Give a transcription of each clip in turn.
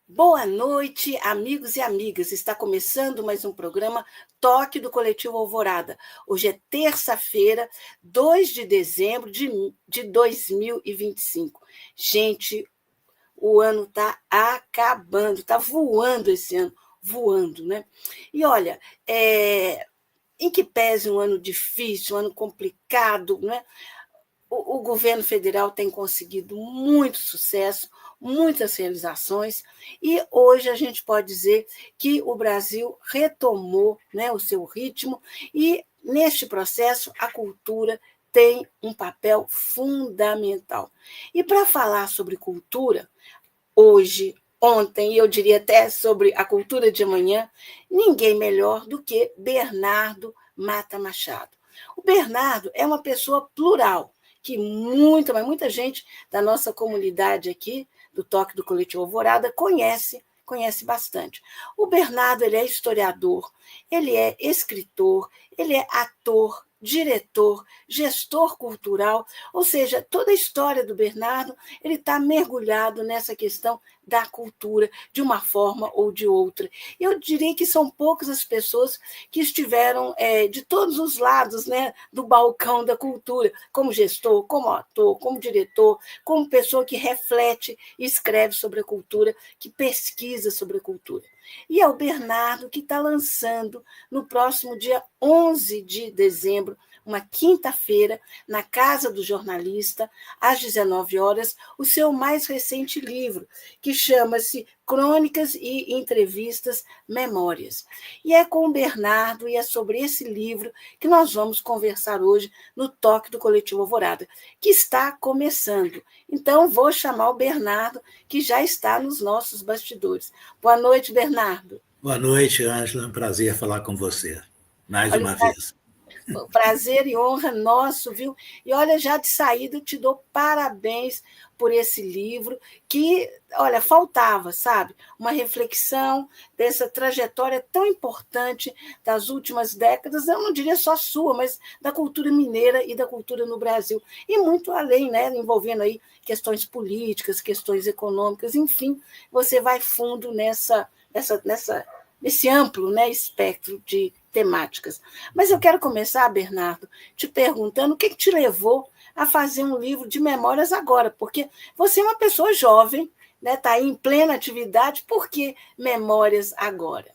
Boa noite, amigos e amigas. Está começando mais um programa Toque do Coletivo Alvorada. Hoje é terça-feira, 2 de dezembro de 2025. Gente, o ano está acabando, está voando esse ano, voando, né? E olha, em que pese um ano difícil, um ano complicado, né? O governo federal tem conseguido muito sucesso, muitas realizações, e hoje a gente pode dizer que o Brasil retomou, né, o seu ritmo, e neste processo a cultura tem um papel fundamental. E para falar sobre cultura, hoje, ontem, e eu diria até sobre a cultura de amanhã, ninguém melhor do que Bernardo Mata Machado. O Bernardo é uma pessoa plural, que mas muita gente da nossa comunidade aqui, do Toque do Coletivo Alvorada, conhece bastante. O Bernardo, ele é historiador, ele é escritor, ele é ator, diretor, gestor cultural, ou seja, toda a história do Bernardo, ele está mergulhado nessa questão da cultura, de uma forma ou de outra. Eu diria que são poucas as pessoas que estiveram de todos os lados, né, do balcão da cultura, como gestor, como ator, como diretor, como pessoa que reflete e escreve sobre a cultura, que pesquisa sobre a cultura. E é o Bernardo que está lançando, no próximo dia 11 de dezembro, uma quinta-feira, na Casa do Jornalista, às 19 horas, o seu mais recente livro, que chama-se Crônicas e Entrevistas Memórias. E é com o Bernardo, e é sobre esse livro que nós vamos conversar hoje no Toque do Coletivo Alvorada, que está começando. Então, vou chamar o Bernardo, que já está nos nossos bastidores. Boa noite, Bernardo. Boa noite, Ângela. É um prazer falar com você, mais Olha, uma vez. prazer e honra nosso, viu? E olha, já de saída eu te dou parabéns por esse livro, que, olha, faltava, sabe? Uma reflexão dessa trajetória tão importante das últimas décadas, eu não diria só sua, mas da cultura mineira e da cultura no Brasil. E muito além, né? Envolvendo aí questões políticas, questões econômicas, enfim, você vai fundo nesse amplo, né, espectro de temáticas. Mas eu quero começar, Bernardo, te perguntando o que te levou a fazer um livro de memórias agora, porque você é uma pessoa jovem, né, está aí em plena atividade, por que memórias agora?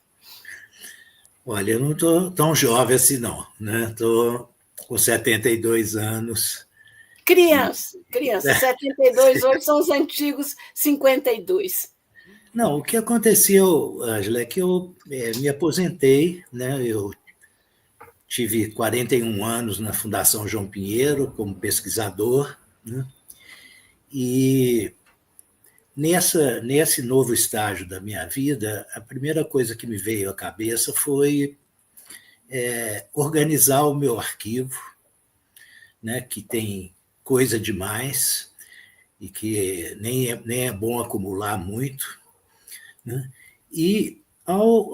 Olha, eu não estou tão jovem assim, não. Estou com 72 anos. Criança, 72 hoje são os antigos 52. Não, o que aconteceu, Ângela, é que eu me aposentei, né? Eu tive 41 anos na Fundação João Pinheiro como pesquisador, né? E nesse novo estágio da minha vida, a primeira coisa que me veio à cabeça foi organizar o meu arquivo, né, que tem coisa demais e que nem é bom acumular muito. Né? E ao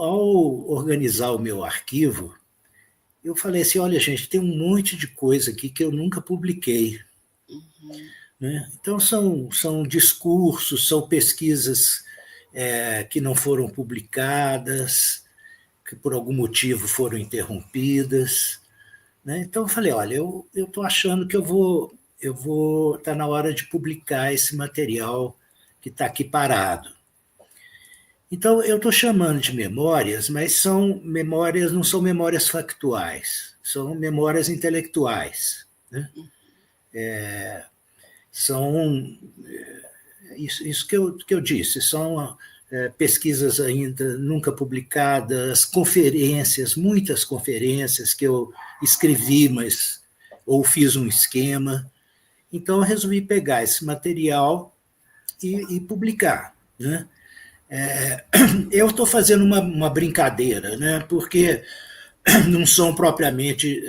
organizar o meu arquivo, eu falei assim, olha, gente, tem um monte de coisa aqui que eu nunca publiquei. Né? Então, são discursos, são pesquisas que não foram publicadas, que por algum motivo foram interrompidas. Né? Então eu falei, olha, eu estou achando que tá na hora de publicar esse material que está aqui parado. Então eu estou chamando de memórias, mas são memórias, não são memórias factuais, são memórias intelectuais. Né? São isso que eu disse, são pesquisas ainda nunca publicadas, conferências, muitas conferências que eu escrevi, mas ou fiz um esquema. Então, eu resolvi pegar esse material e publicar. Né? Eu estou fazendo uma brincadeira, né? Porque não são propriamente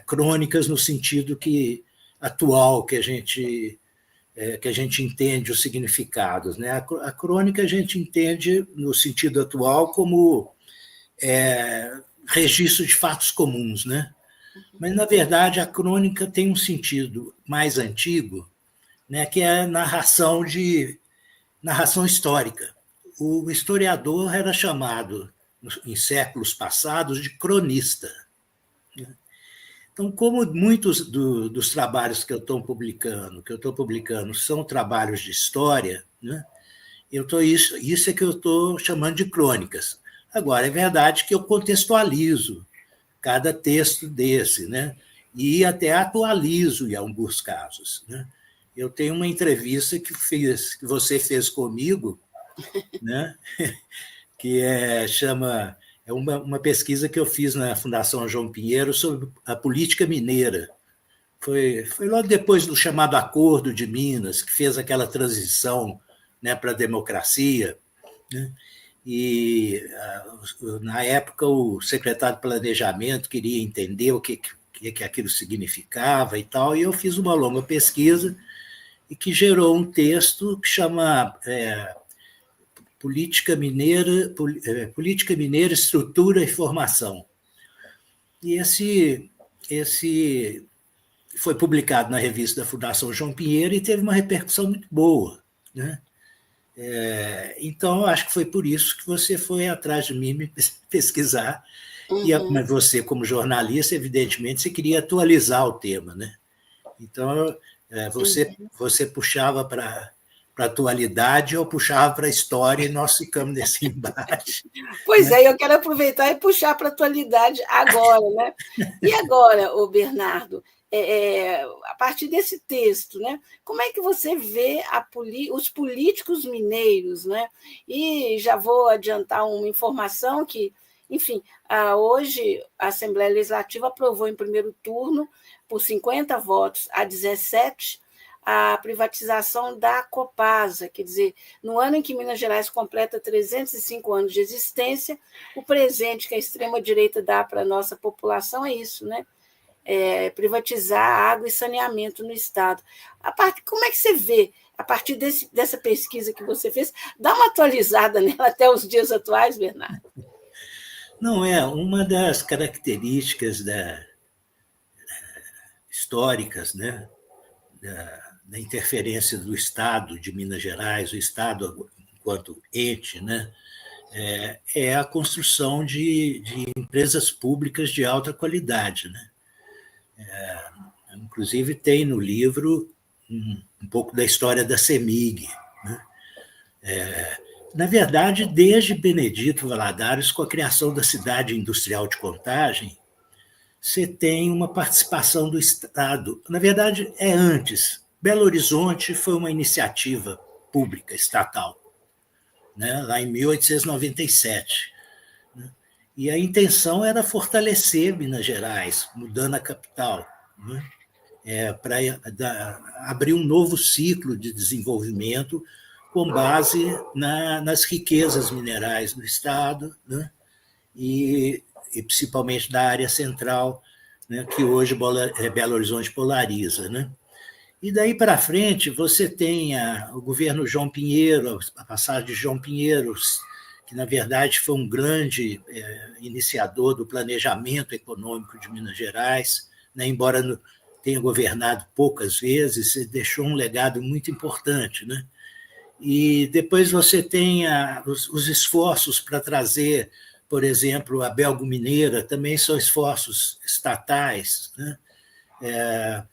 crônicas no sentido atual que a gente entende os significados. Né? A crônica a gente entende, no sentido atual, como registro de fatos comuns. Né? Mas, na verdade, a crônica tem um sentido mais antigo, né, que é narração histórica. o historiador era chamado, em séculos passados, de cronista. Então, como muitos dos trabalhos que eu estou publicando são trabalhos de história, né, isso é que eu estou chamando de crônicas. Agora, é verdade que eu contextualizo cada texto desse, né, e até atualizo em alguns casos. Né. Eu tenho uma entrevista que você fez comigo, né, que chama... É uma pesquisa que eu fiz na Fundação João Pinheiro sobre a política mineira. Foi logo depois do chamado Acordo de Minas, que fez aquela transição, né, para a democracia. Né? E, na época, o secretário de Planejamento queria entender o que aquilo significava e tal, e eu fiz uma longa pesquisa e que gerou um texto que chama... Política Mineira, Estrutura e Formação. E esse foi publicado na revista da Fundação João Pinheiro e teve uma repercussão muito boa. Né? Então, acho que foi por isso que você foi atrás de mim me pesquisar. Mas você, como jornalista, evidentemente, você queria atualizar o tema. Né? Então, você puxava para a atualidade, eu puxava para a história e nós ficamos nesse embate. Pois é, eu quero aproveitar e puxar para a atualidade agora. Né? E agora, Bernardo, a partir desse texto, né, como é que você vê os políticos mineiros? Né? E já vou adiantar uma informação que, enfim, hoje a Assembleia Legislativa aprovou em primeiro turno, por 50 votos a 17, a privatização da Copasa, quer dizer, no ano em que Minas Gerais completa 305 anos de existência, o presente que a extrema-direita dá para a nossa população é isso, né? Privatizar água e saneamento no Estado. Como é que você vê, a partir dessa pesquisa que você fez, dá uma atualizada nela até os dias atuais, Bernardo? Não, uma das características históricas, né, da interferência do Estado de Minas Gerais, o Estado enquanto ente, né, é a construção de empresas públicas de alta qualidade. Né? Inclusive, tem no livro um pouco da história da CEMIG. Né? Na verdade, desde Benedito Valadares, com a criação da cidade industrial de Contagem, você tem uma participação do Estado. Na verdade, é antes. Belo Horizonte foi uma iniciativa pública, estatal, né, lá em 1897. Né, e a intenção era fortalecer Minas Gerais, mudando a capital, né, para abrir um novo ciclo de desenvolvimento com base nas riquezas minerais do Estado, né, e principalmente da área central, né, que hoje Belo Horizonte polariza. Né? E daí para frente, você tem o governo João Pinheiro, a passagem de João Pinheiro, que, na verdade, foi um grande iniciador do planejamento econômico de Minas Gerais, né? Embora tenha governado poucas vezes, ele deixou um legado muito importante. Né? E depois você tem os esforços para trazer, por exemplo, a Belgo Mineira, também são esforços estatais. Né?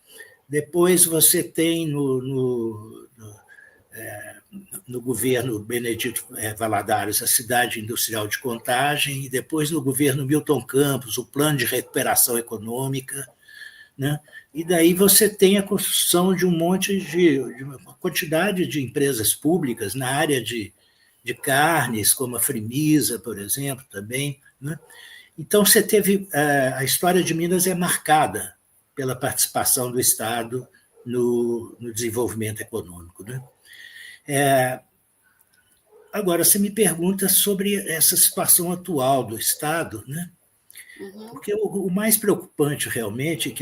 Depois você tem no governo Benedito Valadares a cidade industrial de Contagem, e depois no governo Milton Campos o plano de recuperação econômica. Né? E daí você tem a construção de de uma quantidade de empresas públicas na área de carnes, como a Frimisa, por exemplo, também. Né? Então, você teve... A história de Minas é marcada pela participação do Estado no desenvolvimento econômico. Né? Agora, você me pergunta sobre essa situação atual do Estado, né? Porque o mais preocupante realmente é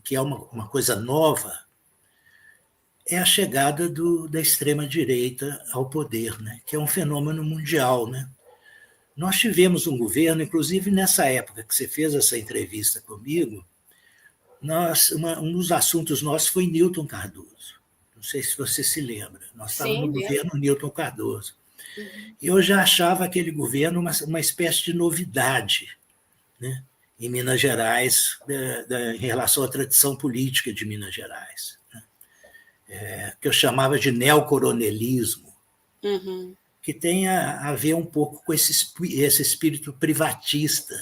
que é uma coisa nova, é a chegada da extrema-direita ao poder, né? Que é um fenômeno mundial. Né? Nós tivemos um governo, inclusive nessa época que você fez essa entrevista comigo, um dos assuntos nossos foi Newton Cardoso. sei se você se lembra. Nós estávamos Sim, no lembro. governo Newton Cardoso. Uhum. Eu já achava aquele governo uma espécie de novidade, né, em Minas Gerais, em relação à tradição política de Minas Gerais, né, que eu chamava de neocoronelismo, Uhum. que tem a ver um pouco com esse espírito privatista.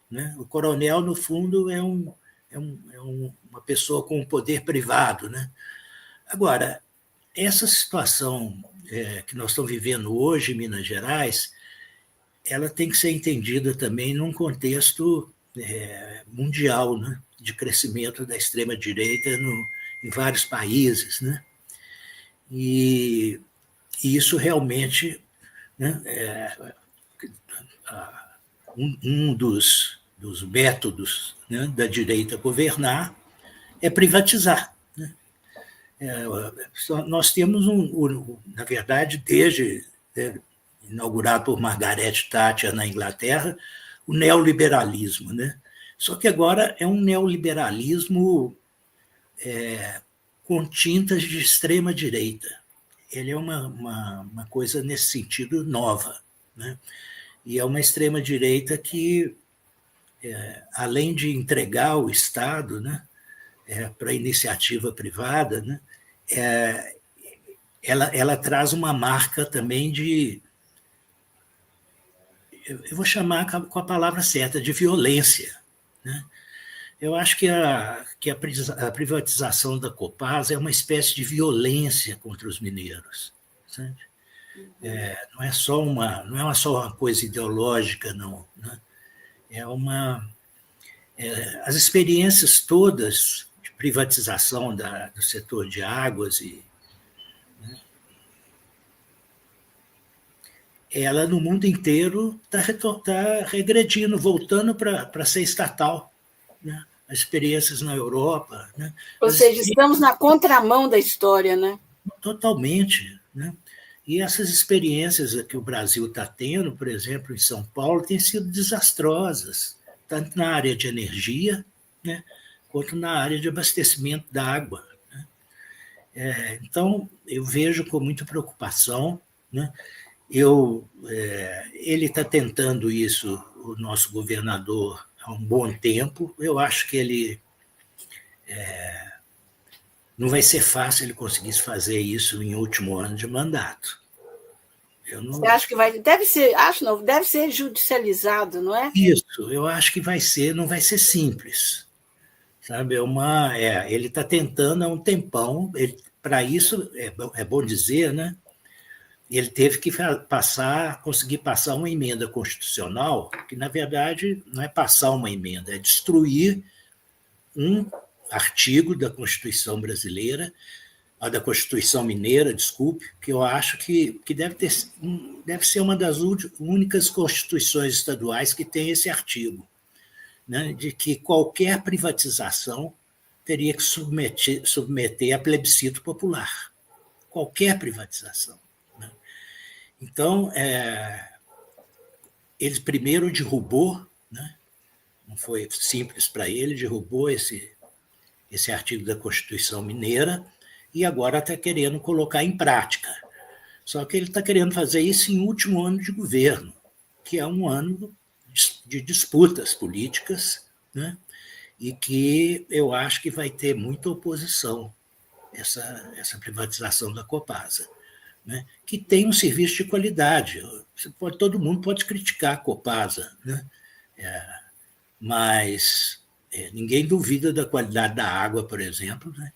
Né? O coronel, no fundo, é uma pessoa com um poder privado. Né? Agora, essa situação que nós estamos vivendo hoje em Minas Gerais, ela tem que ser entendida também num contexto mundial, né? De crescimento da extrema-direita em vários países. Né? E isso realmente, né, um dos métodos, né, da direita governar é privatizar. Né? Nós temos, na verdade, desde inaugurado por Margaret Thatcher na Inglaterra, o neoliberalismo. Né? Só que agora é um neoliberalismo com tintas de extrema-direita. Ele é uma coisa nesse sentido nova. Né? E é uma extrema-direita que, além de entregar o Estado, né, para a iniciativa privada, né, ela traz uma marca também eu vou chamar com a palavra certa, de violência. Né? Eu acho que a privatização da Copasa é uma espécie de violência contra os mineiros. Sabe? Não é só uma coisa ideológica, não. Né? As experiências todas de privatização do setor de águas, ela no mundo inteiro está regredindo, voltando para ser estatal. Né? As experiências na Europa. Né? Ou seja, estamos na contramão da história, né? Totalmente. Né? E essas experiências que o Brasil está tendo, por exemplo, em São Paulo, têm sido desastrosas, tanto na área de energia, né, quanto na área de abastecimento da água. Né? Então, eu vejo com muita preocupação. Né? Ele está tentando isso, o nosso governador, há um bom tempo. Eu acho que ele não vai ser fácil ele conseguir fazer isso em último ano de mandato. Você acha que vai. Deve ser judicializado, não é? Isso, eu acho que não vai ser simples. Sabe? Ele está tentando há um tempão, para isso, é bom dizer, né? Ele teve que conseguir passar uma emenda constitucional, que, na verdade, não é passar uma emenda, é destruir um artigo da Constituição brasileira, da Constituição Mineira, desculpe, que eu acho que deve ser uma das únicas constituições estaduais que tem esse artigo, né, de que qualquer privatização teria que submeter a plebiscito popular. Qualquer privatização. Né? Então, ele primeiro derrubou, né, não foi simples para ele, derrubou esse artigo da Constituição Mineira, e agora está querendo colocar em prática. Só que ele está querendo fazer isso em último ano de governo, que é um ano de disputas políticas, né? E que eu acho que vai ter muita oposição essa privatização da Copasa, né? Que tem um serviço de qualidade. Todo mundo pode criticar a Copasa, né? Mas ninguém duvida da qualidade da água, por exemplo, né?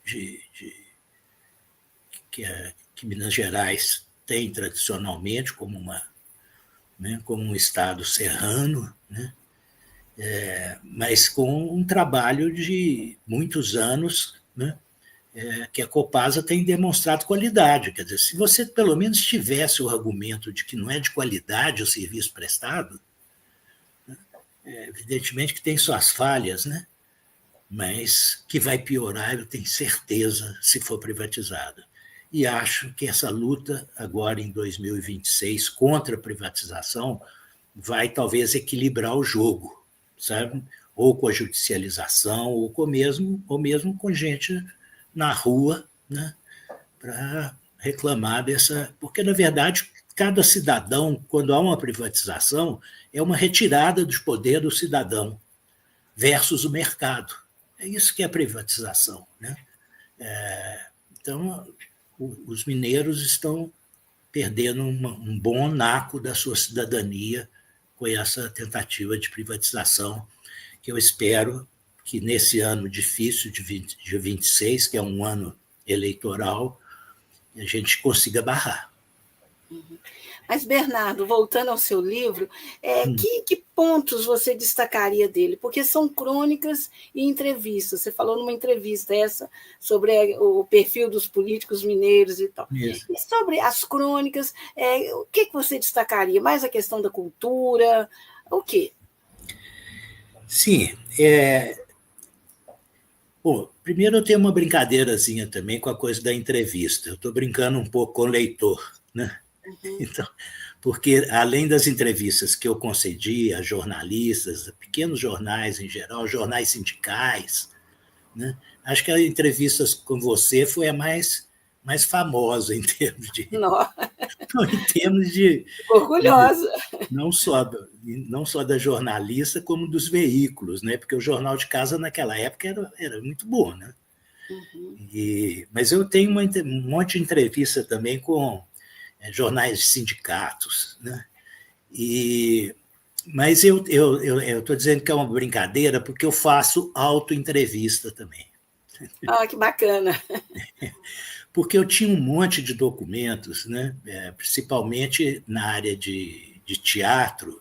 Que Minas Gerais tem tradicionalmente como como um estado serrano, né? Mas com um trabalho de muitos anos, né? Que a Copasa tem demonstrado qualidade. Quer dizer, se você pelo menos tivesse o argumento de que não é de qualidade o serviço prestado, né? Evidentemente que tem suas falhas, né? Mas que vai piorar, eu tenho certeza, se for privatizado. E acho que essa luta agora em 2026 contra a privatização vai talvez equilibrar o jogo, sabe? Ou com a judicialização, ou mesmo com gente na rua, né? para reclamar dessa. Porque, na verdade, cada cidadão, quando há uma privatização, é uma retirada dos poderes do cidadão versus o mercado. É isso que é a privatização. Né? Então, os mineiros estão perdendo um bom naco da sua cidadania com essa tentativa de privatização, que eu espero que nesse ano difícil de 26, que é um ano eleitoral, a gente consiga barrar. Mas, Bernardo, voltando ao seu livro, que pontos você destacaria dele? Porque são crônicas e entrevistas. Você falou numa entrevista essa sobre o perfil dos políticos mineiros e tal. Isso. E sobre as crônicas, o que você destacaria? Mais a questão da cultura? O quê? Sim. Bom, primeiro eu tenho uma brincadeirazinha também com a coisa da entrevista. Eu estou brincando um pouco com o leitor, né? Então, porque além das entrevistas que eu concedi a jornalistas, a pequenos jornais em geral, jornais sindicais, né? Acho que a entrevista com você foi a mais famosa em termos de... Não, em termos de... Orgulhosa. Não só da jornalista, como dos veículos, né? Porque o Jornal de Casa, naquela época, era muito bom. Né? Mas eu tenho um monte de entrevista também com jornais de sindicatos. Né? Mas eu estou dizendo que é uma brincadeira porque eu faço auto-entrevista também. Ah, que bacana! Porque eu tinha um monte de documentos, né? Principalmente na área de teatro,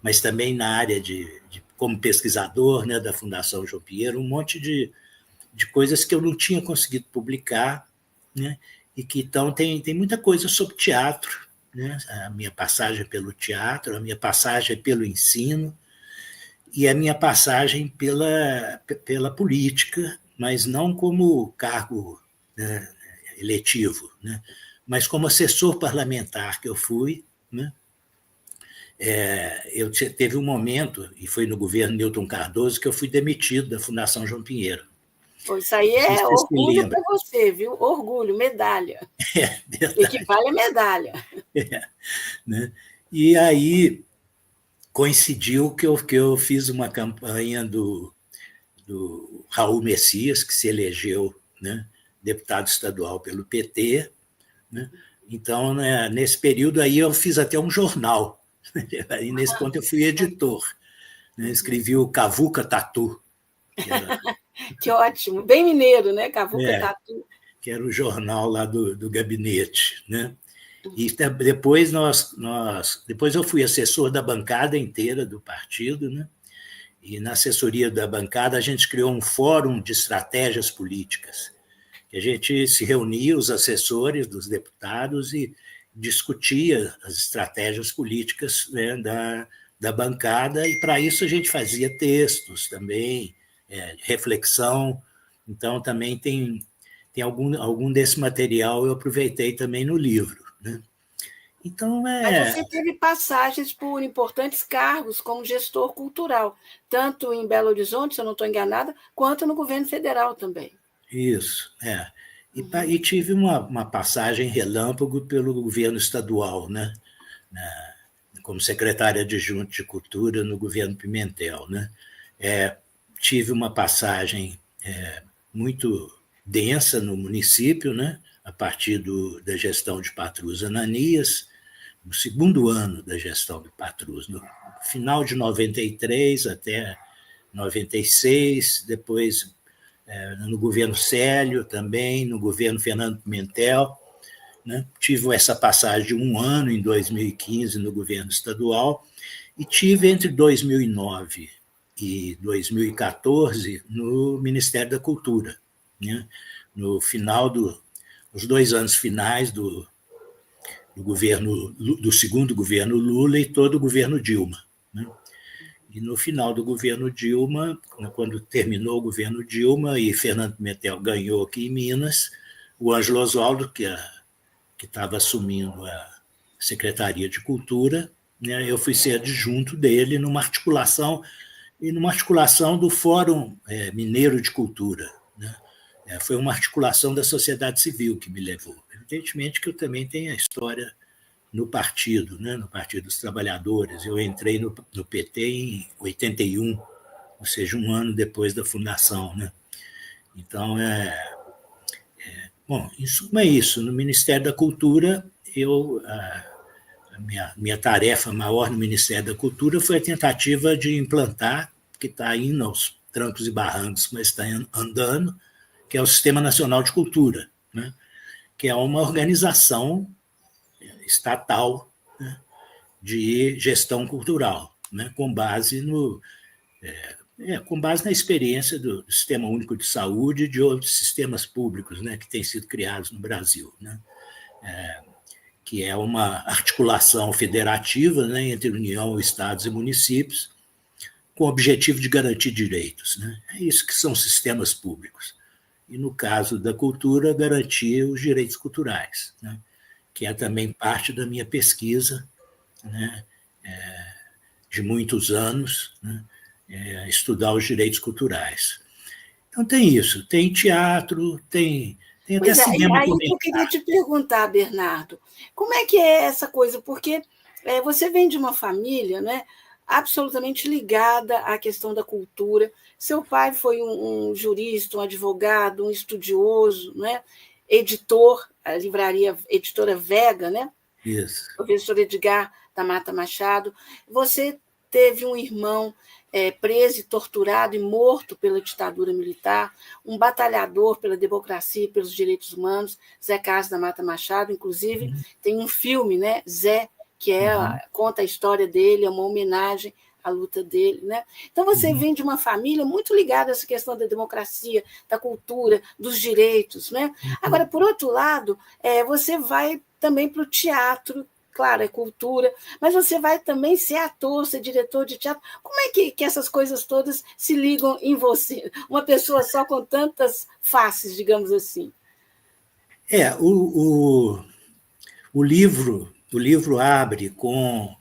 mas também na área como pesquisador, né, da Fundação João Pinheiro, um monte de coisas que eu não tinha conseguido publicar, né? E que então tem muita coisa sobre teatro, né? A minha passagem pelo teatro, a minha passagem pelo ensino e a minha passagem pela política, mas não como cargo, né, eletivo, né? Mas como assessor parlamentar que eu fui, né? Teve um momento, e foi no governo Newton Cardoso, que eu fui demitido da Fundação João Pinheiro. Isso aí é orgulho para você, viu? Orgulho, medalha. Equivale a medalha. Né? E aí coincidiu que eu fiz uma campanha do Raul Messias, que se elegeu, né, deputado estadual pelo PT. Né? Então, né, nesse período aí eu fiz até um jornal. Aí, nesse ponto, eu fui editor. Né? Escrevi o Cavuca Tatu. Que ótimo. Bem mineiro, né? Cavuca Tatu. Que era o jornal lá do gabinete. Né? E depois, depois eu fui assessor da bancada inteira do partido, né? E na assessoria da bancada a gente criou um fórum de estratégias políticas. A gente se reunia, os assessores dos deputados, e discutia as estratégias políticas, né, da bancada, e para isso a gente fazia textos também, reflexão. Então, também tem algum desse material eu aproveitei também no livro. Né? Então, Mas você teve passagens por importantes cargos como gestor cultural, tanto em Belo Horizonte, se eu não estou enganada, quanto no governo federal também. Isso, E tive uma passagem relâmpago pelo governo estadual, né? Como secretária adjunta de Cultura no governo Pimentel. Né? Tive uma passagem muito densa no município, né? A partir da gestão de Patrus Ananias, no segundo ano da gestão de Patrus, no final de 93 até 96, depois no governo Célio também, no governo Fernando Pimentel. Né? Tive essa passagem de um ano, em 2015, no governo estadual, e tive entre 2009 e 2014 no Ministério da Cultura, né? No final os 2 anos finais do segundo governo Lula e todo o governo Dilma. Né? E no final do governo Dilma, quando terminou o governo Dilma e Fernando Pimentel ganhou aqui em Minas, o Ângelo Oswaldo, que estava assumindo a Secretaria de Cultura, né, eu fui ser adjunto dele numa articulação do Fórum Mineiro de Cultura. Né? Foi uma articulação da sociedade civil que me levou. Evidentemente que eu também tenho a história no partido, né, no Partido dos Trabalhadores. Eu entrei no PT em 81, ou seja, um ano depois da fundação. Né? Então, bom, em suma é isso. No Ministério da Cultura, a minha tarefa maior no Ministério da Cultura foi a tentativa de implantar, que está indo aos trancos e barrancos, mas está andando, que é o Sistema Nacional de Cultura, né? Que é uma organização estatal, né, de gestão cultural, né, com base na experiência do Sistema Único de Saúde e de outros sistemas públicos, né, que têm sido criados no Brasil, né, que é uma articulação federativa, né, entre União, Estados e municípios, com o objetivo de garantir direitos. Né. É isso que são sistemas públicos. E, no caso da cultura, garantir os direitos culturais, né, que é também parte da minha pesquisa, né, de muitos anos, né, estudar os direitos culturais. Então, tem isso, tem teatro, tem até cinema aí comunitário. eu queria te perguntar, Bernardo, como é que é essa coisa? Porque você vem de uma família, né, absolutamente ligada à questão da cultura. Seu pai foi um jurista, um advogado, um estudioso, né, editor, a livraria Editora Vega, né? Isso. Professor Edgar da Mata Machado. Você teve um irmão preso e torturado e morto pela ditadura militar, um batalhador pela democracia e pelos direitos humanos, Zé Carlos da Mata Machado, inclusive tem um filme, né, Zé, que conta a história dele, é uma homenagem à luta dele. Né? Então, você vem de uma família muito ligada a essa questão da democracia, da cultura, dos direitos. Né? Agora, por outro lado, você vai também para o teatro, claro, é cultura, mas você vai também ser ator, ser diretor de teatro. Como é que essas coisas todas se ligam em você? Uma pessoa só com tantas faces, digamos assim. O livro abre com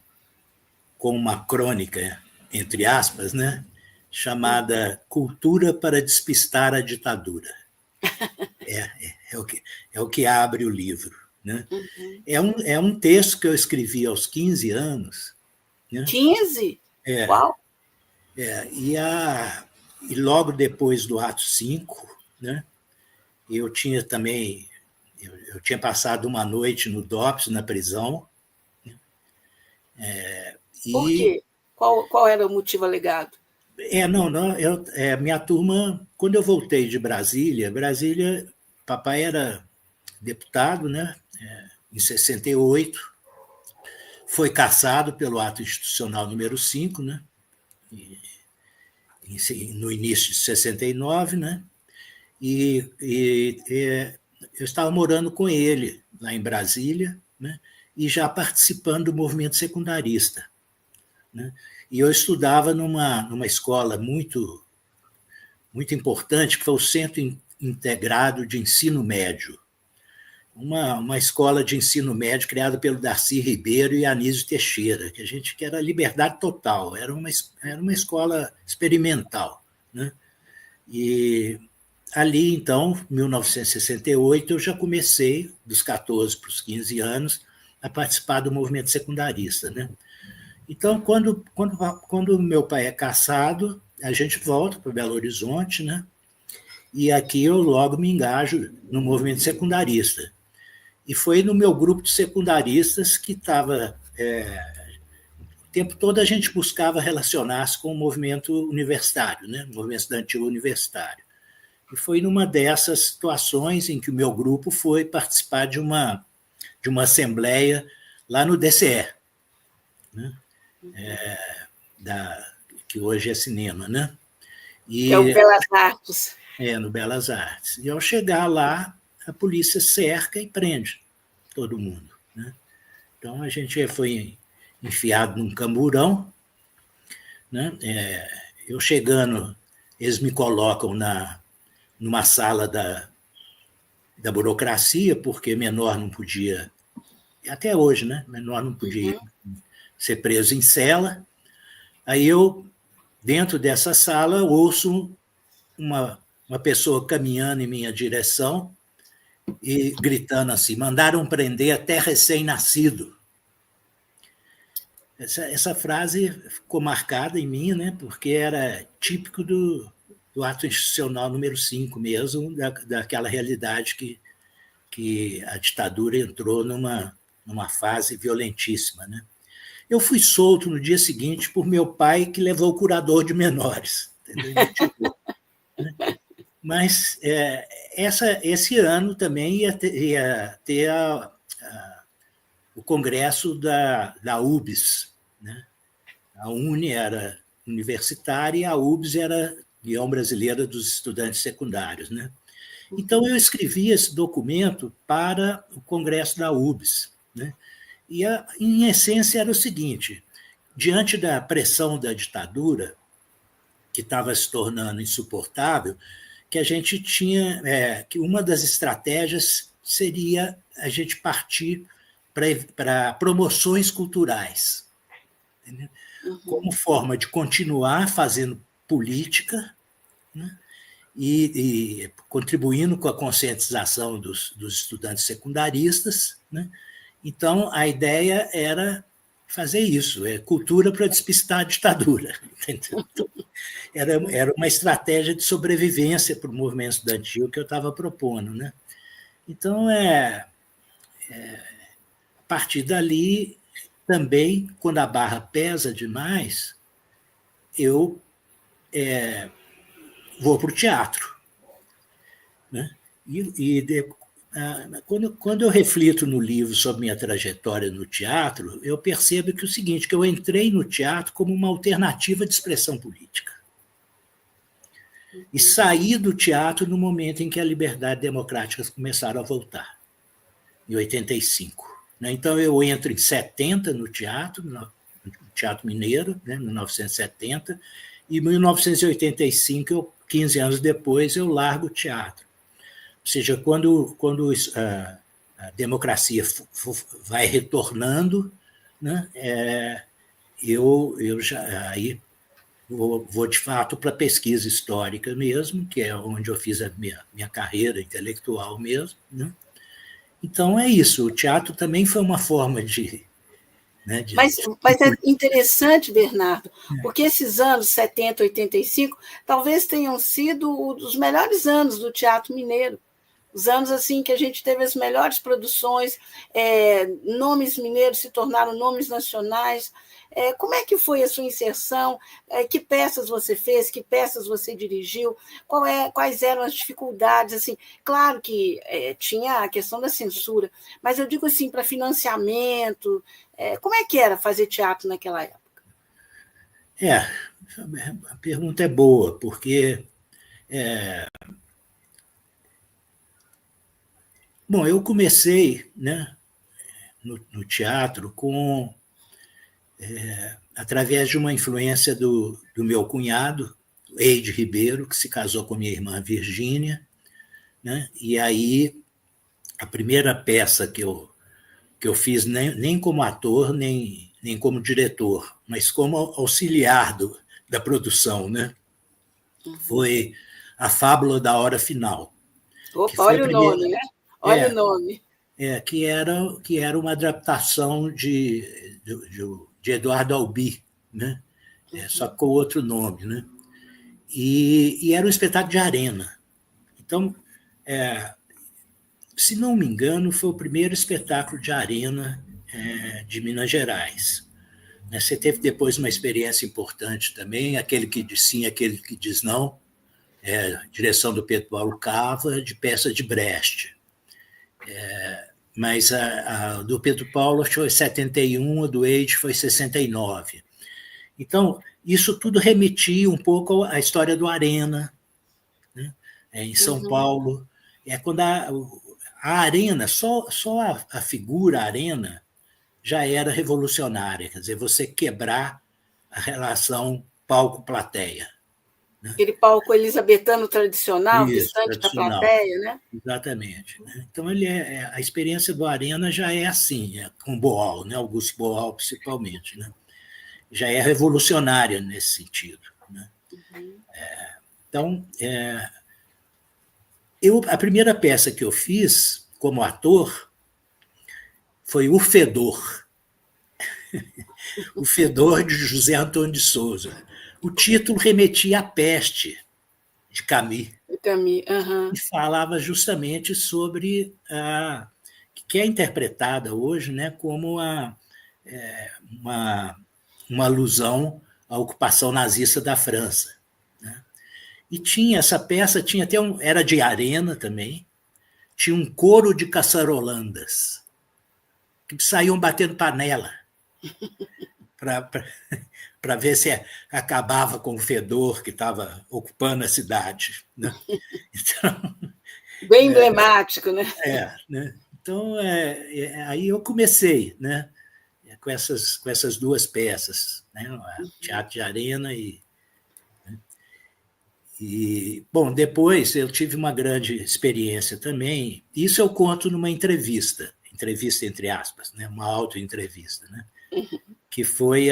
uma crônica, entre aspas, né, chamada Cultura para Despistar a Ditadura. É o que abre o livro. Né? É um texto que eu escrevi aos 15 anos. Né? 15? Uau! E logo depois do ato 5, né, eu tinha também... Eu tinha passado uma noite no DOPS, na prisão. Por quê? Qual era o motivo alegado? Minha turma, quando eu voltei de Brasília, papai era deputado, né, em 68, foi cassado pelo ato institucional número 5, né, no início de 69, né, e eu estava morando com ele lá em Brasília, né, e já participando do movimento secundarista. Né, e eu estudava numa escola muito, muito importante, que foi o Centro Integrado de Ensino Médio, uma escola de ensino médio criada pelo Darcy Ribeiro e Anísio Teixeira, que era liberdade total, era uma escola experimental. Né? E ali, então, em 1968, eu já comecei, dos 14 para os 15 anos, a participar do movimento secundarista. Né? Então, quando meu pai é cassado, a gente volta para Belo Horizonte, né? E aqui eu logo me engajo no movimento secundarista. E foi no meu grupo de secundaristas que estava... o tempo todo a gente buscava relacionar-se com o movimento universitário, né? O movimento estudantil universitário. E foi numa dessas situações em que o meu grupo foi participar de uma assembleia lá no DCE, né? Que hoje é cinema, né? É o Belas Artes. No Belas Artes. E ao chegar lá, a polícia cerca e prende todo mundo. Né? Então, a gente foi enfiado num camburão. Né? Eu chegando, eles me colocam numa sala da burocracia, porque menor não podia, até hoje, né? Menor não podia ser preso em cela. Aí eu, dentro dessa sala, ouço uma uma pessoa caminhando em minha direção e gritando assim: mandaram prender até recém-nascido. Essa frase ficou marcada em mim, né, porque era típico do ato institucional número 5 mesmo, daquela realidade que a ditadura entrou numa fase violentíssima. Né? Eu fui solto no dia seguinte por meu pai, que levou o curador de menores. Entendeu? Me tirou, né? Mas esse ano também ia ter o congresso da UBS. Né? A UNE era universitária e a UBS era União Brasileira dos Estudantes Secundários. Né? Então, eu escrevi esse documento para o congresso da UBS. Né? E, em essência, era o seguinte: diante da pressão da ditadura, que estava se tornando insuportável, que a gente tinha que uma das estratégias seria a gente partir para promoções culturais, entendeu? Como forma de continuar fazendo política, né? E contribuindo com a conscientização dos estudantes secundaristas. Né? Então, a ideia era fazer isso, cultura para despistar a ditadura. Entendeu? Então, era uma estratégia de sobrevivência para o movimento estudantil que eu estava propondo. Né? Então, a partir dali, também, quando a barra pesa demais, eu vou para o teatro. Né? Quando eu reflito no livro sobre minha trajetória no teatro, eu percebo que o seguinte, que eu entrei no teatro como uma alternativa de expressão política. E saí do teatro no momento em que a liberdade democrática começaram a voltar, em 85. Então, eu entro em 70 no Teatro Mineiro, né, em 1970, e em 1985, 15 anos depois, eu largo o teatro. Ou seja, quando a democracia vai retornando, né, eu já aí vou de fato para a pesquisa histórica mesmo, que é onde eu fiz a minha carreira intelectual mesmo. Né? Então, é isso. O teatro também foi uma forma de... Né, mas é interessante, Bernardo, porque esses anos 70, 85, talvez tenham sido os melhores anos do Teatro Mineiro. Os anos assim que a gente teve as melhores produções, nomes mineiros se tornaram nomes nacionais. Como é que foi a sua inserção? Que peças você fez? Que peças você dirigiu? Quais eram as dificuldades? Assim, claro que tinha a questão da censura, mas eu digo assim, para financiamento, como é que era fazer teatro naquela época? A pergunta é boa, porque... Bom, eu comecei, né, no teatro através de uma influência do meu cunhado, Eide Ribeiro, que se casou com minha irmã Virgínia. Né? E aí, a primeira peça que eu fiz, nem como ator, nem como diretor, mas como auxiliar da produção, né? Foi A Fábula da Hora Final. Opa, olha o nome, né? Olha o nome. Que era uma adaptação de Eduardo Albi, né? Só com outro nome. Né? E era um espetáculo de arena. Então, se não me engano, foi o primeiro espetáculo de arena de Minas Gerais. Você teve depois uma experiência importante também, aquele que diz sim, aquele que diz não, direção do Pedro Paulo Cava, de peça de Brecht. Mas a do Pedro Paulo foi 71, a do Eide foi 69. Então, isso tudo remetia um pouco à história do Arena, né? Em São Paulo. Quando a Arena, só a figura Arena já era revolucionária, quer dizer, você quebrar a relação palco-plateia. Né? Aquele palco elisabetano tradicional, Isso, distante da plateia, né? Exatamente. Né? Então, a experiência do Arena já é assim, com Boal, né? Augusto Boal, principalmente. Né? Já é revolucionária nesse sentido. Né? Então, A primeira peça que eu fiz como ator foi O Fedor. O Fedor, de José Antônio de Souza. O título remetia à peste, de Camus, e falava justamente sobre a que é interpretada hoje, né, como uma alusão à ocupação nazista da França, né? E tinha essa peça, tinha até era de arena também, tinha um coro de caçarolandas que saíam batendo panela para ver se acabava com o fedor que estava ocupando a cidade, né? Então, bem emblemático, né? Né? Então, aí eu comecei, né, com essas duas peças, né, Teatro de Arena bom, depois eu tive uma grande experiência também. Isso eu conto numa entrevista entre aspas, né, uma autoentrevista, né, que foi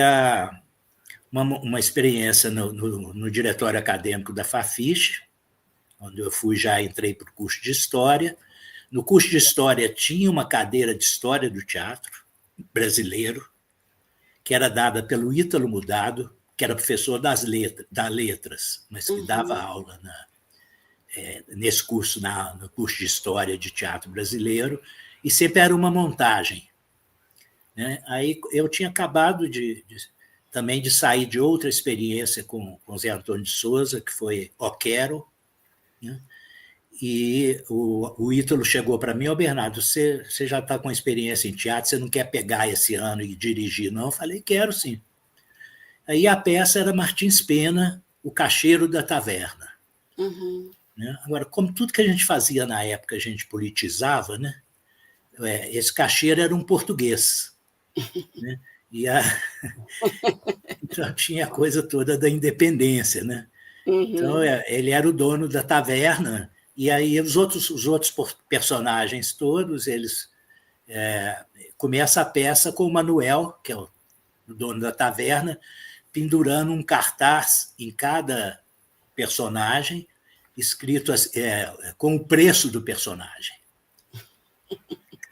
uma experiência no diretório acadêmico da Fafiche, onde eu entrei para o curso de História. No curso de História tinha uma cadeira de História do Teatro brasileiro, que era dada pelo Ítalo Mudado, que era professor das letras, mas que dava aula nesse curso, no curso de História de Teatro Brasileiro, e sempre era uma montagem, né? Aí eu tinha acabado também de sair de outra experiência com Zé Antônio de Souza, que foi Oquero, né? E o Ítalo chegou para mim: Bernardo, você já está com experiência em teatro, você não quer pegar esse ano e dirigir, não? Eu falei: quero sim. Aí a peça era Martins Pena, O Cacheiro da Taverna. Né? Agora, como tudo que a gente fazia na época a gente politizava, né? Esse cacheiro era um português, né? Então tinha a coisa toda da independência, né? Então ele era o dono da taverna, e aí os outros personagens todos, eles começa a peça com o Manuel, que é o dono da taverna, pendurando um cartaz em cada personagem, escrito com o preço do personagem,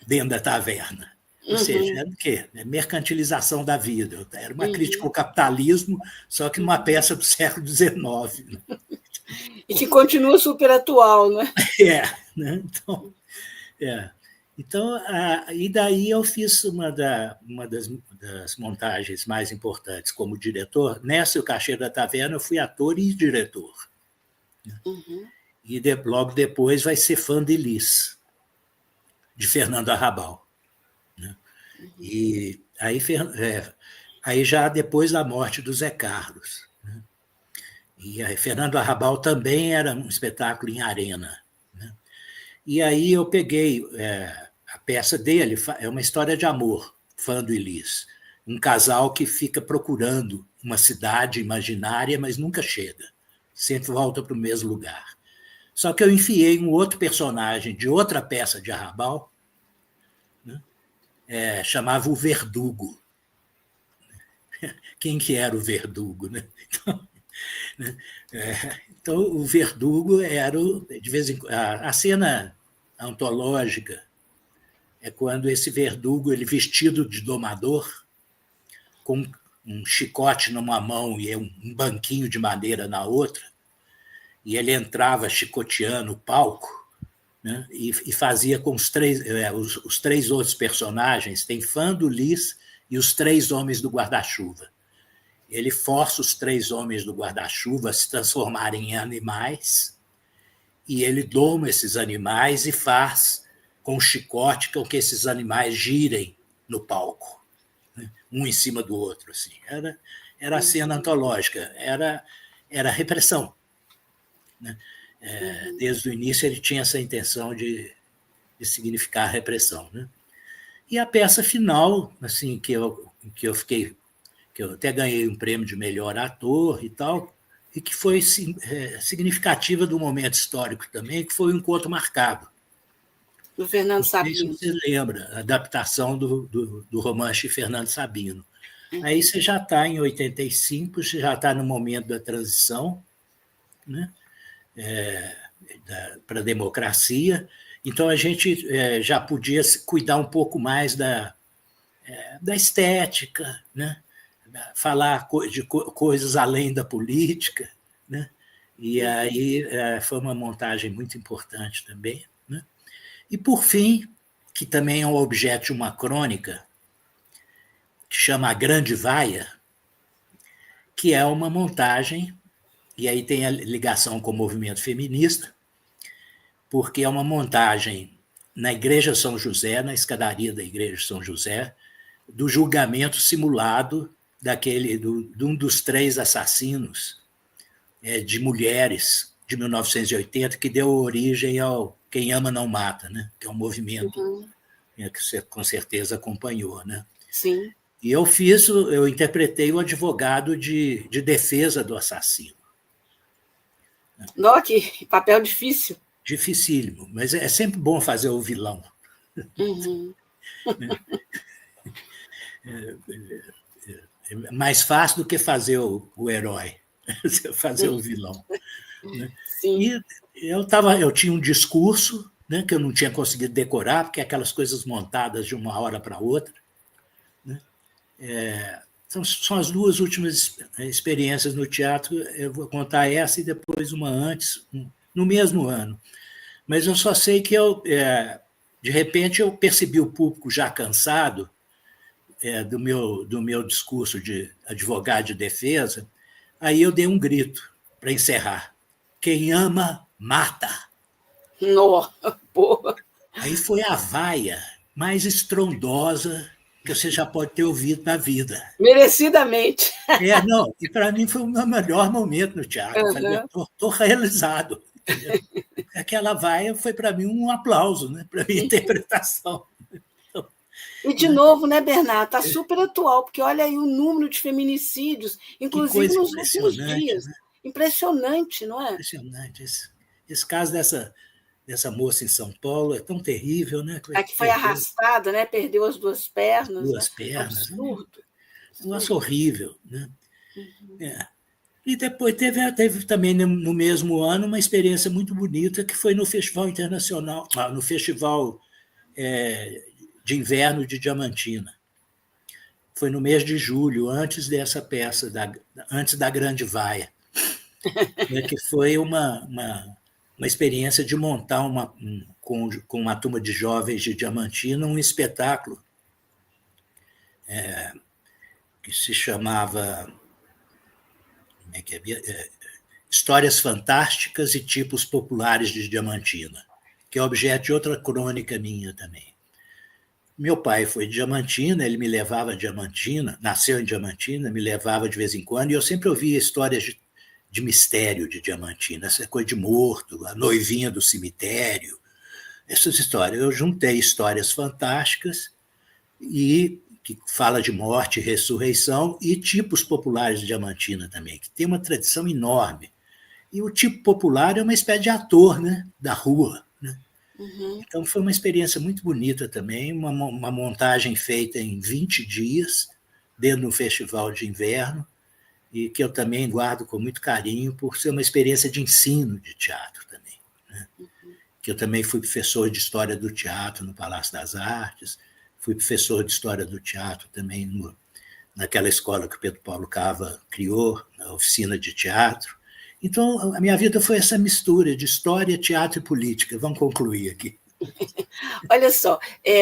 dentro da taverna. Ou seja, era o quê? Mercantilização da vida. Era uma crítica ao capitalismo, só que numa peça do século XIX. Né? E que continua super atual, né? Né? Então, e daí eu fiz uma das montagens mais importantes como diretor. Nessa, O Cacheiro da Taverna, eu fui ator e diretor. E logo depois vai ser Fã de Lis, de Fernando Arrabal. Né? E aí já depois da morte do Zé Carlos. Né? E aí, Fernando Arrabal também era um espetáculo em arena. Né? E aí eu peguei a peça dele, é uma história de amor, Fã do Elis. Um casal que fica procurando uma cidade imaginária, mas nunca chega. Sempre volta para o mesmo lugar. Só que eu enfiei um outro personagem de outra peça de Arrabal, né? Chamava o Verdugo. Quem que era o Verdugo? Né? Então, o Verdugo era, de vez em quando, a cena antológica é quando esse Verdugo, ele vestido de domador, com um chicote numa mão e um banquinho de madeira na outra, e ele entrava chicoteando o palco, né, e fazia com os três outros personagens, tem Fã do Lis e os três homens do guarda-chuva. Ele força os três homens do guarda-chuva a se transformarem em animais, e ele doma esses animais e faz com o chicote com que esses animais girem no palco, né? Um em cima do outro. Assim. Era a cena antológica, era repressão. Né? Desde o início ele tinha essa intenção de significar a repressão. Né? E a peça final, assim, que eu fiquei, que eu até ganhei um prêmio de melhor ator e tal, e que foi significativa do momento histórico também, que foi o Encontro Marcado. Do Fernando Sabino. Você lembra, a adaptação do romance de Fernando Sabino. Aí você já está em 85, você já está no momento da transição, né? para a democracia. Então, a gente já podia cuidar um pouco mais da estética, né? Falar de coisas além da política, né? E aí foi uma montagem muito importante também, né? E, por fim, que também é um objeto de uma crônica, que chama A Grande Vaia, que é uma montagem, e aí tem a ligação com o movimento feminista, porque é uma montagem na Igreja São José, na escadaria da Igreja São José, do julgamento simulado de um dos 3 assassinos de mulheres de 1980, que deu origem ao Quem Ama Não Mata, né? Que é um movimento que você com certeza acompanhou. Né? Sim. E eu interpretei o advogado de defesa do assassino. Nossa, que papel difícil. Dificílimo, mas é sempre bom fazer o vilão. Uhum. É mais fácil do que fazer o herói, fazer o vilão. Né? Sim. E eu tinha um discurso, né, que eu não tinha conseguido decorar, porque aquelas coisas montadas de uma hora para outra. Né? São as 2 últimas experiências no teatro. Eu vou contar essa e depois uma antes, no mesmo ano. Mas eu só sei que de repente eu percebi o público já cansado do meu discurso de advogado de defesa. Aí eu dei um grito para encerrar: quem ama, mata. Nossa, porra. Aí foi a vaia mais estrondosa que você já pode ter ouvido na vida. Merecidamente. Não, e para mim foi o meu melhor momento no teatro. Eu falei, estou realizado. Entendeu? Aquela vaia foi para mim um aplauso, né, para a minha interpretação. E, de novo, né, Bernardo, está super atual, porque olha aí o número de feminicídios, inclusive nos últimos dias. Né? Impressionante, não é? Impressionante. Esse caso dessa moça em São Paulo é tão terrível, né? Que foi arrastada, né? Perdeu as 2 pernas. Duas pernas. Absurdo. Um negócio horrível. Né? E depois teve também, no mesmo ano, uma experiência muito bonita, que foi no Festival Internacional, no Festival de Inverno de Diamantina. Foi no mês de julho, antes dessa peça, antes da Grande Vaia, que foi uma experiência de montar com uma turma de jovens de Diamantina um espetáculo que se chamava Histórias Fantásticas e Tipos Populares de Diamantina, que é objeto de outra crônica minha também. Meu pai foi de Diamantina, ele me levava a Diamantina, nasceu em Diamantina, me levava de vez em quando, e eu sempre ouvia histórias de mistério de Diamantina, essa coisa de morto, a noivinha do cemitério, essas histórias. Eu juntei histórias fantásticas e que fala de morte e ressurreição, e tipos populares de Diamantina também, que tem uma tradição enorme. E o tipo popular é uma espécie de ator, né, da rua. Né? Então foi uma experiência muito bonita também, uma montagem feita em 20 dias, dentro de um festival de inverno, e que eu também guardo com muito carinho, por ser uma experiência de ensino de teatro também. Né? Que eu também fui professor de História do Teatro no Palácio das Artes, fui professor de História do Teatro também naquela escola que o Pedro Paulo Cava criou, na oficina de teatro. Então, a minha vida foi essa mistura de história, teatro e política. Vamos concluir aqui. Olha só,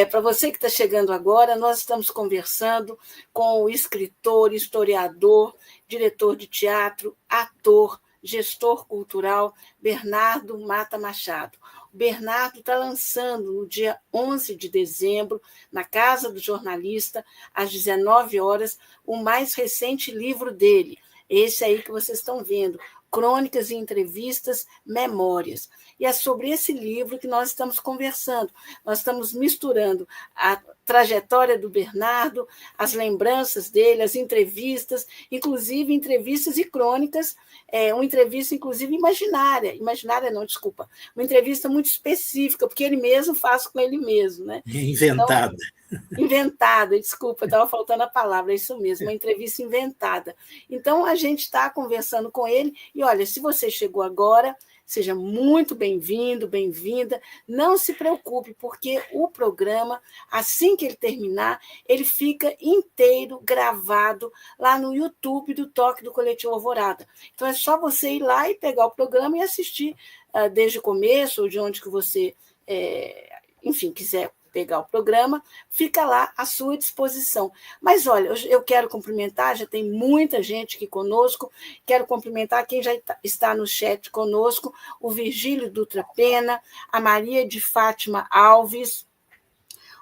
para você que está chegando agora, nós estamos conversando com o escritor, historiador, diretor de teatro, ator, gestor cultural, Bernardo Mata Machado. O Bernardo está lançando no dia 11 de dezembro, na Casa do Jornalista, às 19 horas, o mais recente livro dele, esse aí que vocês estão vendo, Crônicas e Entrevistas, Memórias. E é sobre esse livro que nós estamos conversando. Nós estamos misturando a trajetória do Bernardo, as lembranças dele, as entrevistas, inclusive entrevistas e crônicas, uma entrevista, inclusive, imaginária não, desculpa, uma entrevista muito específica, porque ele mesmo faz com ele mesmo. Né? Inventada. Então, inventada, desculpa, estava faltando a palavra, é isso mesmo, uma entrevista inventada. Então, a gente está conversando com ele, e olha, se você chegou agora, Seja muito bem-vindo, bem-vinda. Não se preocupe, porque o programa, assim que ele terminar, ele fica inteiro gravado lá no YouTube do Toque do Coletivo Alvorada. Então é só você ir lá e pegar o programa e assistir desde o começo, ou de onde que você, enfim, quiser pegar o programa, fica lá à sua disposição. Mas, olha, eu quero cumprimentar, já tem muita gente aqui conosco, quero cumprimentar quem já está no chat conosco, o Virgílio Dutra Pena, a Maria de Fátima Alves,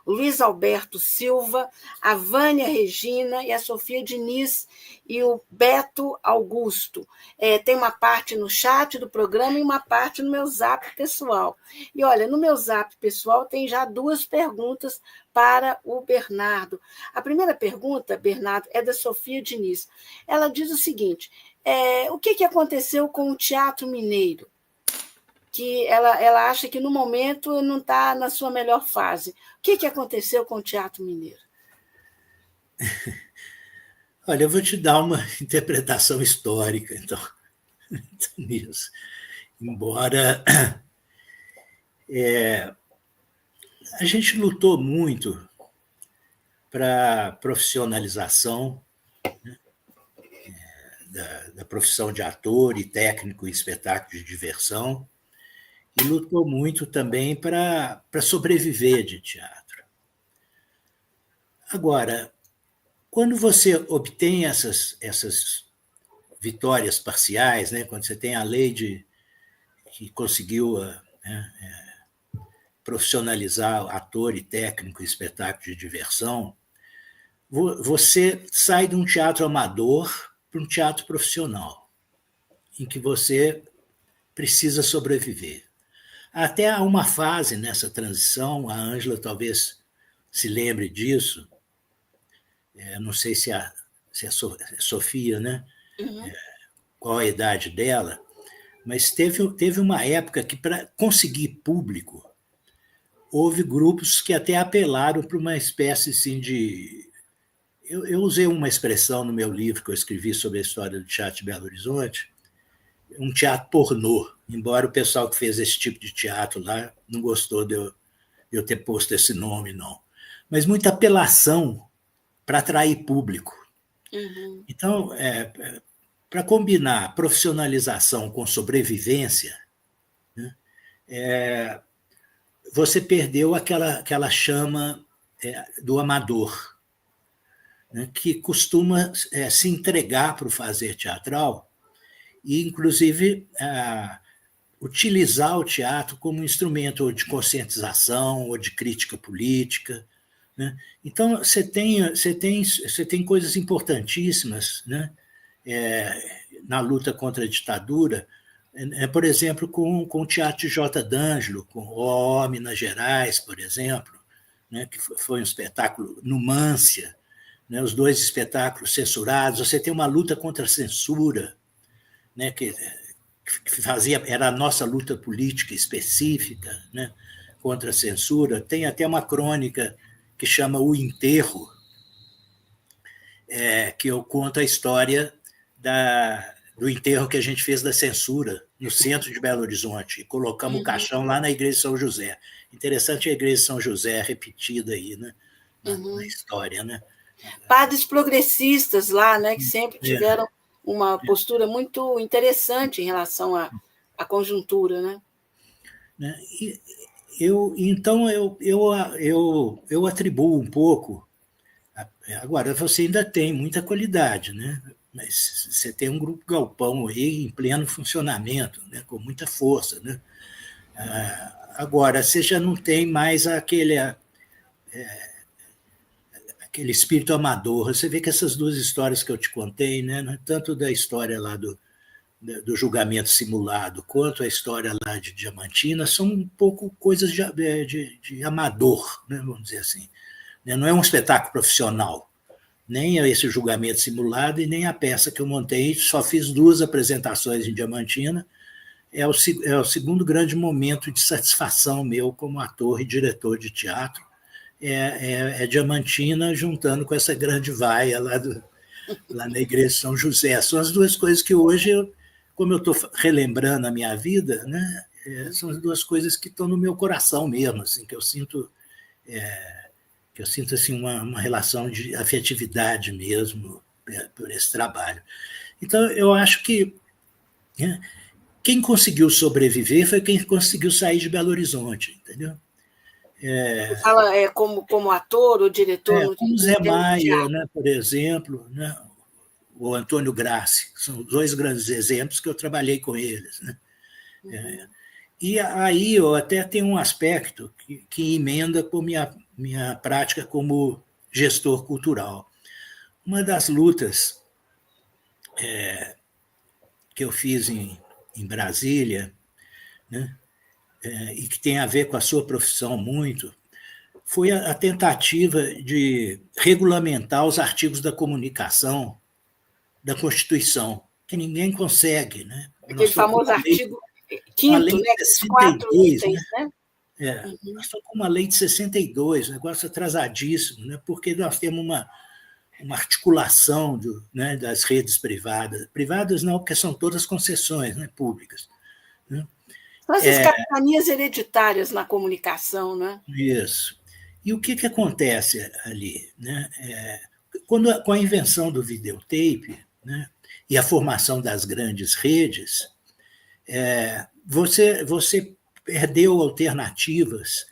o Luiz Alberto Silva, a Vânia Regina e a Sofia Diniz e o Beto Augusto. Tem uma parte no chat do programa e uma parte no meu zap pessoal. E olha, no meu zap pessoal tem já 2 perguntas para o Bernardo. A primeira pergunta, Bernardo, é da Sofia Diniz. Ela diz o seguinte: o que aconteceu com o Teatro Mineiro? Que ela acha que, no momento, não está na sua melhor fase. O que aconteceu com o Teatro Mineiro? Olha, eu vou te dar uma interpretação histórica, então, nisso. Embora a gente lutou muito para a profissionalização, né, da profissão de ator e técnico em espetáculo de diversão, e lutou muito também para sobreviver de teatro. Agora, quando você obtém essas vitórias parciais, né, quando você tem a lei que conseguiu profissionalizar ator e técnico em espetáculo de diversão, você sai de um teatro amador para um teatro profissional, em que você precisa sobreviver. Até há uma fase nessa transição, a Ângela talvez se lembre disso, não sei se é Sofia, né? Uhum. Qual a idade dela, mas teve uma época que, para conseguir público, houve grupos que até apelaram para uma espécie assim, de... Eu usei uma expressão no meu livro que eu escrevi sobre a história do teatro de Belo Horizonte, um teatro pornô, embora o pessoal que fez esse tipo de teatro lá não gostou de eu ter posto esse nome, não. Mas muita apelação para atrair público. Uhum. Então, para combinar profissionalização com sobrevivência, né, você perdeu aquela chama do amador, né, que costuma se entregar para o fazer teatral e, inclusive, utilizar o teatro como um instrumento de conscientização ou de crítica política, né? Então, você tem coisas importantíssimas, né, na luta contra a ditadura, por exemplo, com o Teatro de J. D'Angelo, com o Minas Gerais, por exemplo, né, que foi um espetáculo Numância, né, os 2 espetáculos censurados. Você tem uma luta contra a censura, né, que era a nossa luta política específica, né, contra a censura. Tem até uma crônica que chama O Enterro, que eu conto a história do enterro que a gente fez da censura no centro de Belo Horizonte, e colocamos o caixão lá na Igreja de São José. Interessante a Igreja de São José repetida aí, né, na história, né? Padres progressistas lá, né, que sempre tiveram uma postura muito interessante em relação à conjuntura, né? Então, eu atribuo um pouco. Agora, você ainda tem muita qualidade, né? Mas você tem um grupo galpão aí em pleno funcionamento, né? Com muita força, né? Agora, você já não tem mais aquele espírito amador. Você vê que essas 2 histórias que eu te contei, né? Tanto da história lá do julgamento simulado, quanto a história lá de Diamantina, são um pouco coisas de amador, né? Vamos dizer assim. Não é um espetáculo profissional, nem esse julgamento simulado e nem a peça que eu montei. Só fiz 2 apresentações em Diamantina. É o segundo grande momento de satisfação meu como ator e diretor de teatro. Diamantina juntando com essa grande vaia lá na Igreja de São José. São as 2 coisas que hoje como eu estou relembrando a minha vida, né, são as duas coisas que estão no meu coração mesmo, assim, que eu sinto assim, uma relação de afetividade mesmo por esse trabalho. Então, eu acho que, né, quem conseguiu sobreviver foi quem conseguiu sair de Belo Horizonte, entendeu? Você fala como ator ou diretor Como Zé no Maia, teatro. né, por exemplo, né, o Antônio Grassi, são dois grandes exemplos que eu trabalhei com eles. Né? E aí eu até tenho um aspecto que emenda com minha prática como gestor cultural. Uma das lutas que eu fiz em Brasília, né, e que tem a ver com a sua profissão muito, foi a tentativa de regulamentar os artigos da comunicação da Constituição, que ninguém consegue. Né? Nós Aquele estamos com famoso artigo uma 5º, lei né? de Os 4 62, itens, né? né? Nós estamos com uma lei de 62, um negócio atrasadíssimo, né? Porque nós temos uma articulação né, das redes privadas. Privadas não, porque são todas concessões, né, públicas. Né? São essas capitanias hereditárias na comunicação, né? Isso. E o que acontece ali? Né? Com a invenção do videotape, né, e a formação das grandes redes, você perdeu alternativas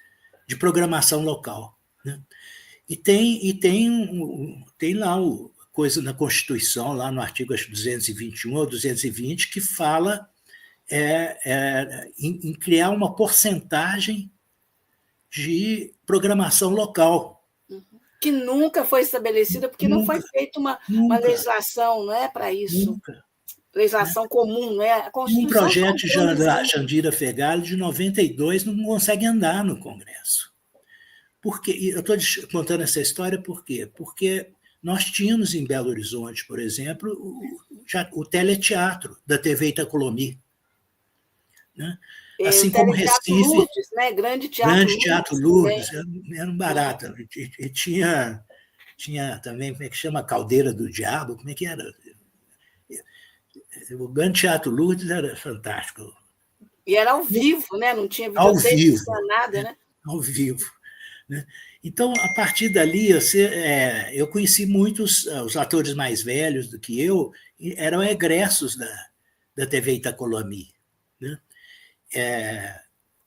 de programação local. Né? E tem lá coisa na Constituição, lá no artigo 221 ou 220, que fala em criar uma porcentagem de programação local. Que nunca foi estabelecida, porque não foi feita uma legislação, não é, para isso. Nunca. Legislação comum, não é? A Um Constituição projeto de Jandira Fegali, de 92, não consegue andar no Congresso. Eu estou contando essa história por quê? Porque nós tínhamos em Belo Horizonte, por exemplo, o teleteatro da TV Itacolomi. Né? Assim como Recife. Lourdes, né? Grande Teatro Lourdes, era um barato. E tinha também, como é que chama? Caldeira do Diabo, como é que era? O Grande Teatro Lourdes era fantástico. E era ao vivo, né? Não tinha videotape, não tinha nada, né? Ao vivo. Né? Então, a partir dali, eu conheci muitos, os atores mais velhos do que eu, eram egressos da TV Itacolomi. Né?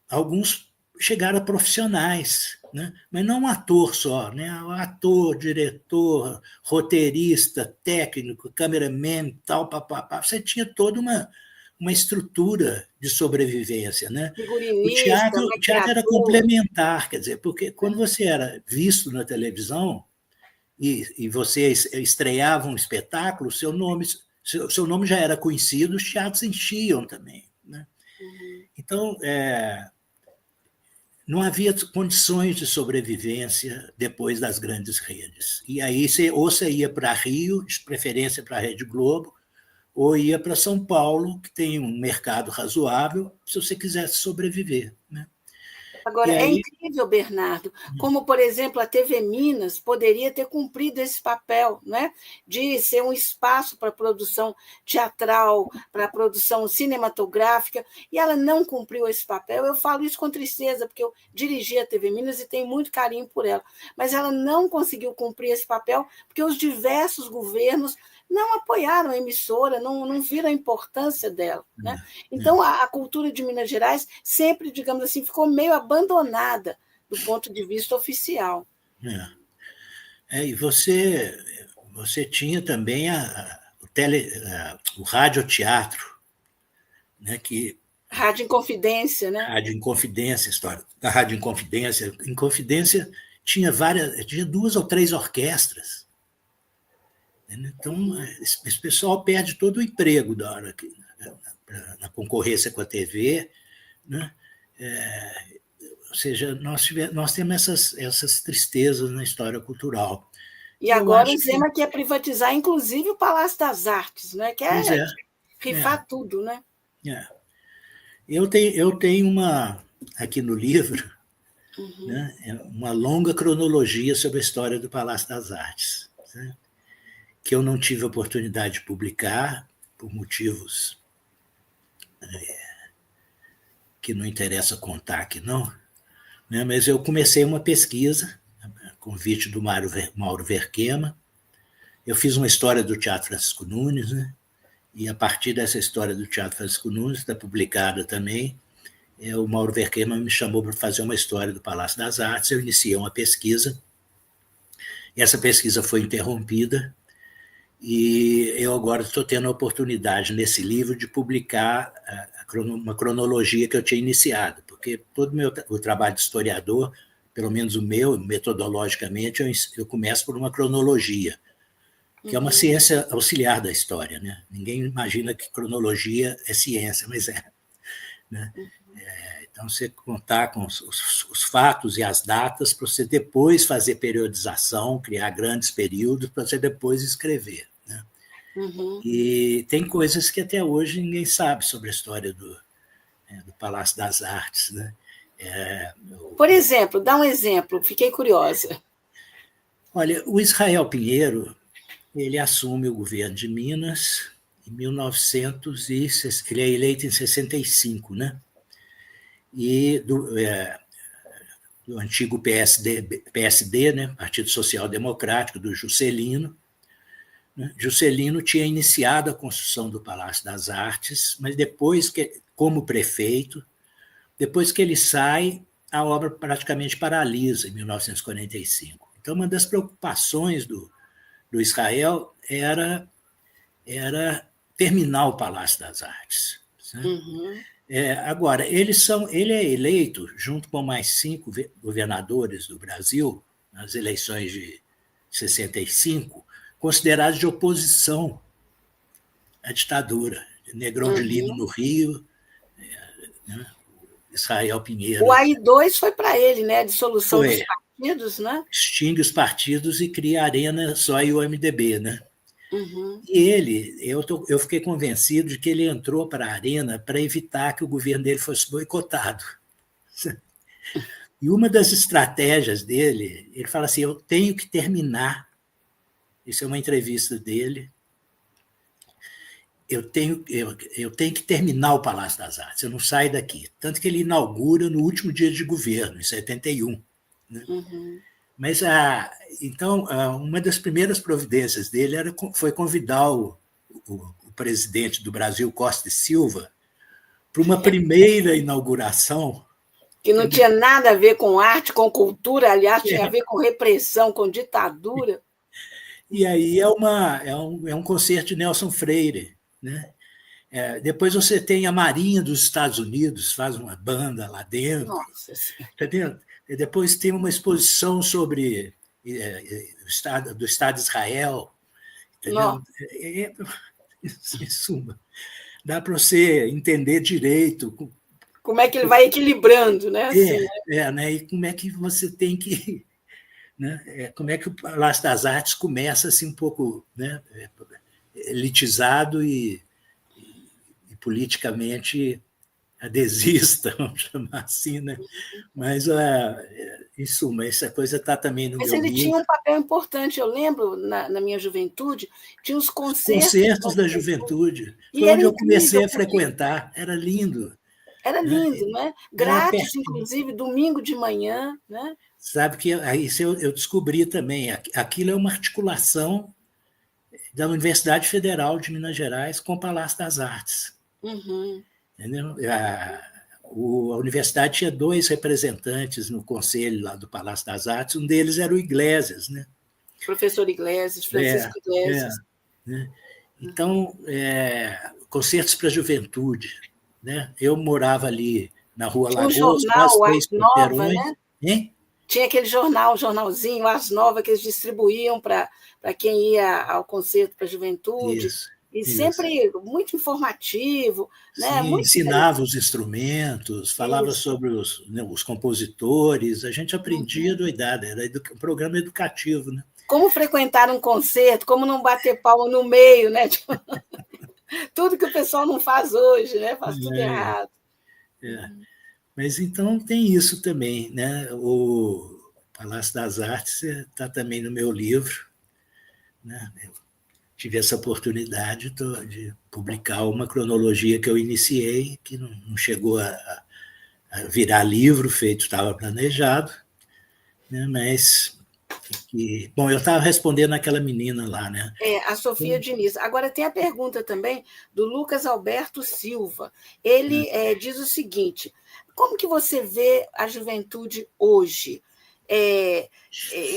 Alguns chegaram a profissionais, né? Mas não um ator só, né? Ator, diretor, roteirista, técnico, cameraman, tal, papapá. Você tinha toda uma estrutura de sobrevivência. Né? O teatro era complementar, quer dizer, porque quando você era visto na televisão e você estreava um espetáculo, seu nome já era conhecido, os teatros enchiam também. Né? Então, não havia condições de sobrevivência depois das grandes redes. E aí você ia para Rio, de preferência para a Rede Globo, ou ia para São Paulo, que tem um mercado razoável, se você quisesse sobreviver. Né? Agora, é incrível, Bernardo, como, por exemplo, a TV Minas poderia ter cumprido esse papel, né? De ser um espaço para produção teatral, para produção cinematográfica, e ela não cumpriu esse papel. Eu falo isso com tristeza, porque eu dirigi a TV Minas e tenho muito carinho por ela, mas ela não conseguiu cumprir esse papel, porque os diversos governos não apoiaram a emissora, não viram a importância dela. Né? Então, a cultura de Minas Gerais sempre, digamos assim, ficou meio abandonada do ponto de vista oficial. E você tinha também o radioteatro, né, que... Rádio Inconfidência, né? Rádio Inconfidência, a história da Rádio Inconfidência. Inconfidência tinha 2 ou 3 orquestras. Então, esse pessoal perde todo o emprego da hora na concorrência com a TV. Né? Ou seja, nós temos essas tristezas na história cultural. E agora o Zema quer privatizar, inclusive, o Palácio das Artes, né? Quer rifar tudo. Né? Eu tenho aqui no livro, né, uma longa cronologia sobre a história do Palácio das Artes, né? Que eu não tive a oportunidade de publicar, por motivos que não interessa contar aqui, não, né? Mas eu comecei uma pesquisa, a convite do Mauro Verquema. Eu fiz uma história do Teatro Francisco Nunes, né? E a partir dessa história do Teatro Francisco Nunes, está publicada também, o Mauro Verquema me chamou para fazer uma história do Palácio das Artes. Eu iniciei uma pesquisa, e essa pesquisa foi interrompida, e eu agora estou tendo a oportunidade, nesse livro, de publicar uma cronologia que eu tinha iniciado, porque todo o trabalho de historiador, pelo menos o meu, metodologicamente, eu começo por uma cronologia, que é uma ciência auxiliar da história, né? Ninguém imagina que cronologia é ciência, mas é, né? Então, você contar com os fatos e as datas para você depois fazer periodização, criar grandes períodos para você depois escrever, né? E tem coisas que até hoje ninguém sabe sobre a história do Palácio das Artes, né? Por exemplo, dá um exemplo, fiquei curiosa. Olha, o Israel Pinheiro, ele assume o governo de Minas em 1900, ele é eleito em 65, né? E do antigo PSD, né? Partido Social Democrático, do Juscelino. Né? Juscelino tinha iniciado a construção do Palácio das Artes, mas depois, como prefeito, depois que ele sai, a obra praticamente paralisa em 1945. Então, uma das preocupações do Israel era terminar o Palácio das Artes. Agora, ele é eleito, junto com mais 5 governadores do Brasil, nas eleições de 65, considerados de oposição à ditadura. Negrão de Lima no Rio, né? Israel Pinheiro. O AI-2 foi para ele, né? A dissolução dos partidos, né? Extingue os partidos e cria a Arena só e o MDB, né? E eu fiquei convencido de que ele entrou para a Arena para evitar que o governo dele fosse boicotado. E uma das estratégias dele, ele fala assim, eu tenho que terminar, isso é uma entrevista dele, eu tenho que terminar o Palácio das Artes, eu não saio daqui. Tanto que ele inaugura no último dia de governo, em 71. Né? Mas, então, uma das primeiras providências dele foi convidar o presidente do Brasil, Costa e Silva, para uma primeira inauguração. Que não tinha nada a ver com arte, com cultura, aliás, tinha a ver com repressão, com ditadura. E aí é um concerto de Nelson Freire. Né? Depois você tem a Marinha dos Estados Unidos, faz uma banda lá dentro. Nossa. Entendeu? E depois tem uma exposição sobre o Estado de Israel. Entendeu? Em suma, dá para você entender direito. Como é que ele vai equilibrando, né? Né? E como é que você tem que... Né? Como é que o Palácio das Artes começa assim um pouco, né? Elitizado e politicamente adesista, vamos chamar assim, né? Mas, em suma, essa coisa está também no meu livro. Mas ele tinha um papel importante, eu lembro, na minha juventude, tinha os concertos da juventude. Foi onde eu comecei a frequentar, era lindo. Era lindo, né? Grátis, inclusive, domingo de manhã, né? Sabe que aí eu descobri também, aquilo é uma articulação da Universidade Federal de Minas Gerais com o Palácio das Artes. Entendeu? A universidade tinha 2 representantes no conselho lá do Palácio das Artes, um deles era o Iglesias, né? Professor Iglesias, Francisco Iglesias. Né? Então, concertos para a juventude. Né? Eu morava ali na Rua Lagoas, quase 3 quarteirões. Né? Hein? Tinha aquele jornalzinho, As Nova, que eles distribuíam para quem ia ao concerto para a juventude. Isso. E sempre muito informativo. Né? Sim, muito ensinava os instrumentos, falava sobre os compositores, a gente aprendia doidada, era um programa educativo. Né? Como frequentar um concerto, como não bater palma no meio, né? Tudo que o pessoal não faz hoje, né? Faz tudo errado. Mas então tem isso também, né? O Palácio das Artes está também no meu livro, né? tive essa oportunidade de publicar uma cronologia que eu iniciei, que não chegou a virar livro, feito estava planejado, né? Mas, bom, eu estava respondendo aquela menina lá, né? A Sofia Diniz. Agora, tem a pergunta também do Lucas Alberto Silva. Ele diz o seguinte: como que você vê a juventude hoje?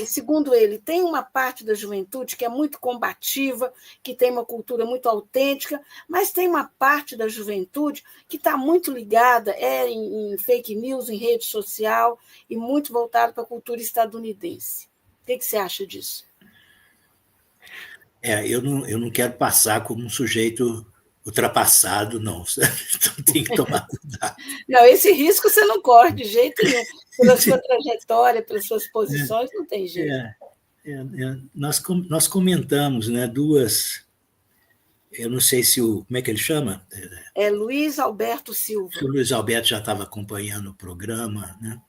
Segundo ele, tem uma parte da juventude que é muito combativa, que tem uma cultura muito autêntica, mas tem uma parte da juventude que está muito ligada em fake news, em rede social, e muito voltada para a cultura estadunidense. O que você acha disso? Eu não quero passar como um sujeito ultrapassado, não. Então tem que tomar cuidado. Não, esse risco você não corre de jeito nenhum. Pela sua trajetória, pelas suas posições, não tem jeito. Nós comentamos, né, duas. Eu não sei se como é que ele chama? Luiz Alberto Silva. O Luiz Alberto já estava acompanhando o programa, né?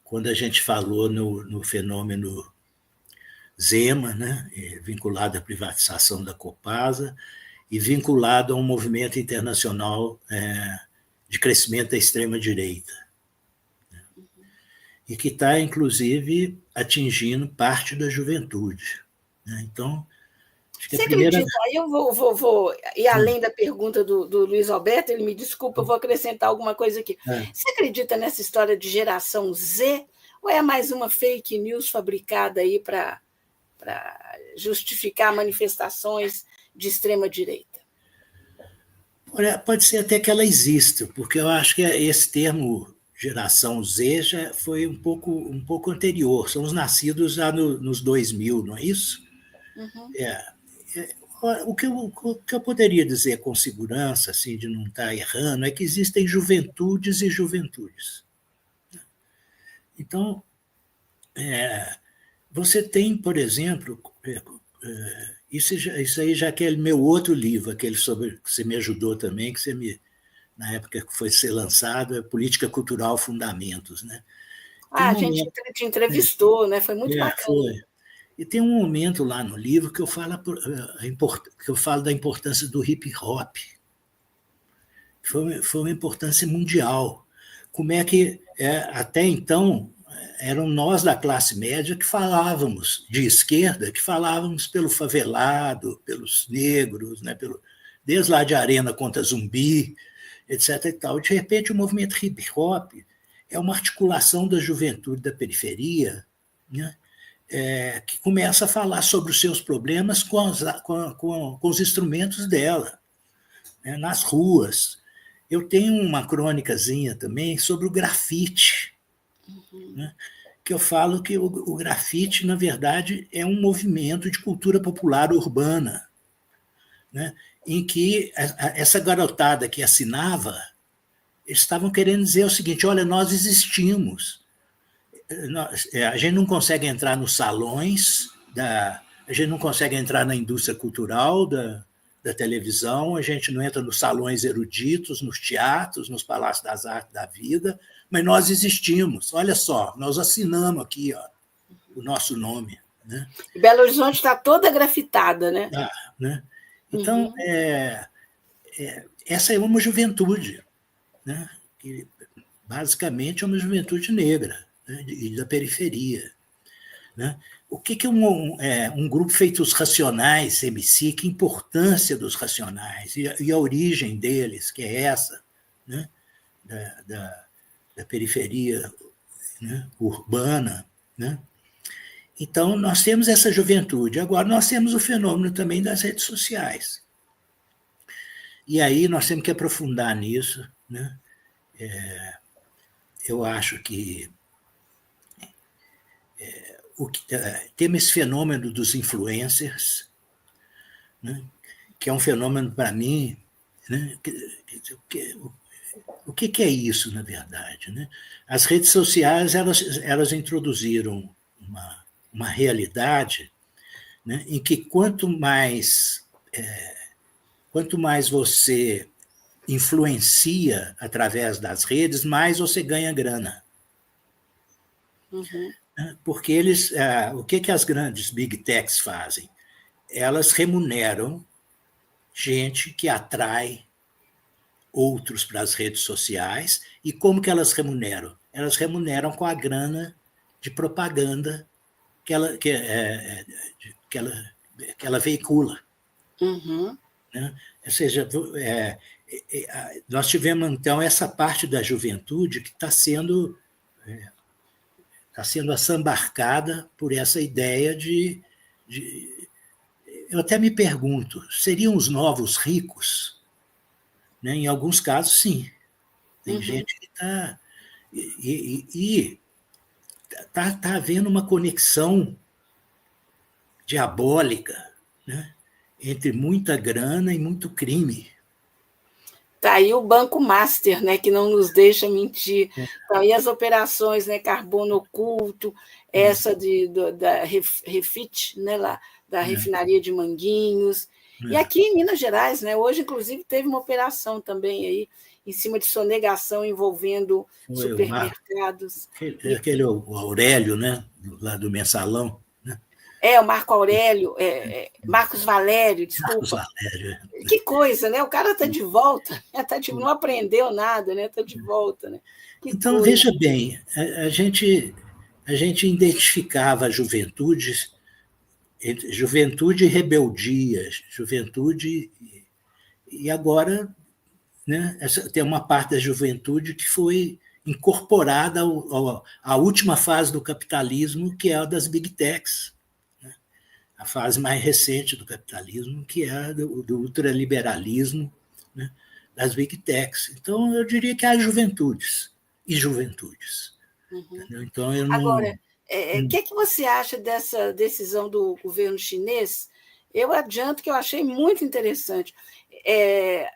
Quando a gente falou no fenômeno Zema, né, vinculado à privatização da Copasa e vinculado a um movimento internacional de crescimento da extrema-direita, né, e que está, inclusive, atingindo parte da juventude. Né? Então, acho que Você acredita? Aí eu vou ir além da pergunta do Luiz Alberto, ele me desculpa, eu vou acrescentar alguma coisa aqui. Você acredita nessa história de geração Z, ou é mais uma fake news fabricada aí para justificar manifestações de extrema-direita? Pode ser até que ela exista, porque eu acho que esse termo geração Z já foi um pouco anterior. Somos nascidos já nos 2000, não é isso? Uhum. O que eu poderia dizer com segurança, assim, de não estar errando, é que existem juventudes e juventudes. Então, você tem, por exemplo, isso aí já é aquele meu outro livro, aquele sobre que você me ajudou também, que na época que foi ser lançado, é Política Cultural Fundamentos. Né? A gente te entrevistou, né? Foi muito bacana. Foi. E tem um momento lá no livro que eu falo da importância do hip-hop. Foi uma importância mundial. Como é que, até então, eram nós da classe média que falávamos de esquerda, que falávamos pelo favelado, pelos negros, né, desde lá de Arena contra Zumbi, etc. E tal. De repente, o movimento hip-hop é uma articulação da juventude da periferia, né, que começa a falar sobre os seus problemas com os instrumentos dela, né, nas ruas. Eu tenho uma crônicazinha também sobre o grafite, né, que eu falo que o grafite, na verdade, é um movimento de cultura popular urbana, né, em que essa garotada que assinava, eles estavam querendo dizer o seguinte: olha, nós existimos. A gente não consegue entrar nos salões, a gente não consegue entrar na indústria cultural da televisão, a gente não entra nos salões eruditos, nos teatros, nos palácios das artes da vida, mas nós existimos. Olha só, nós assinamos aqui, ó, o nosso nome. Né? Belo Horizonte está toda grafitada, né? Né? Então, essa é uma juventude, né? Que basicamente é uma juventude negra, né? E da periferia. Né? O que é um grupo feito os Racionais, MC, que importância dos Racionais e a origem deles, que é essa, né? da periferia, né? Urbana. Né? Então, nós temos essa juventude. Agora, nós temos o fenômeno também das redes sociais. E aí nós temos que aprofundar nisso. Né? Eu acho que temos esse fenômeno dos influencers, né, que é um fenômeno, para mim, né, o que é isso, na verdade? Né? As redes sociais elas introduziram uma realidade, né, em que quanto mais você influencia através das redes, mais você ganha grana. Uhum. Porque o que as grandes big techs fazem? elas remuneram gente que atrai outros para as redes sociais. E como que elas remuneram? Elas remuneram com a grana de propaganda que ela veicula. Uhum. Né? Ou seja, nós tivemos, então, essa parte da juventude que está sendo assambarcada por essa ideia de. Eu até me pergunto, seriam os novos ricos? Né? Em alguns casos, sim. Tem gente que está. E está havendo uma conexão diabólica, né? Entre muita grana e muito crime. Está aí o Banco Master, né, que não nos deixa mentir. Então, aí as operações, né, carbono oculto, essa da Refit, né, lá, da refinaria de Manguinhos. E aqui em Minas Gerais, né, hoje, inclusive, teve uma operação também aí, em cima de sonegação envolvendo supermercados. Aquele Aurélio, né, lá do Mensalão. Né? O Marco Aurélio, Marcos Valério, desculpa. Marcos Valério. Que coisa, né? O cara está de volta, não aprendeu nada, né? Está de volta, né? Então, veja bem, a gente identificava a juventude e rebeldia, juventude, e agora, né, tem uma parte da juventude que foi incorporada à última fase do capitalismo, que é a das big techs, né? A fase mais recente do capitalismo, que é a do ultraliberalismo, né, das big techs. Então, eu diria que há juventudes e juventudes. Uhum. Então, eu não... Agora, o que você acha dessa decisão do governo chinês? Eu adianto que eu achei muito interessante.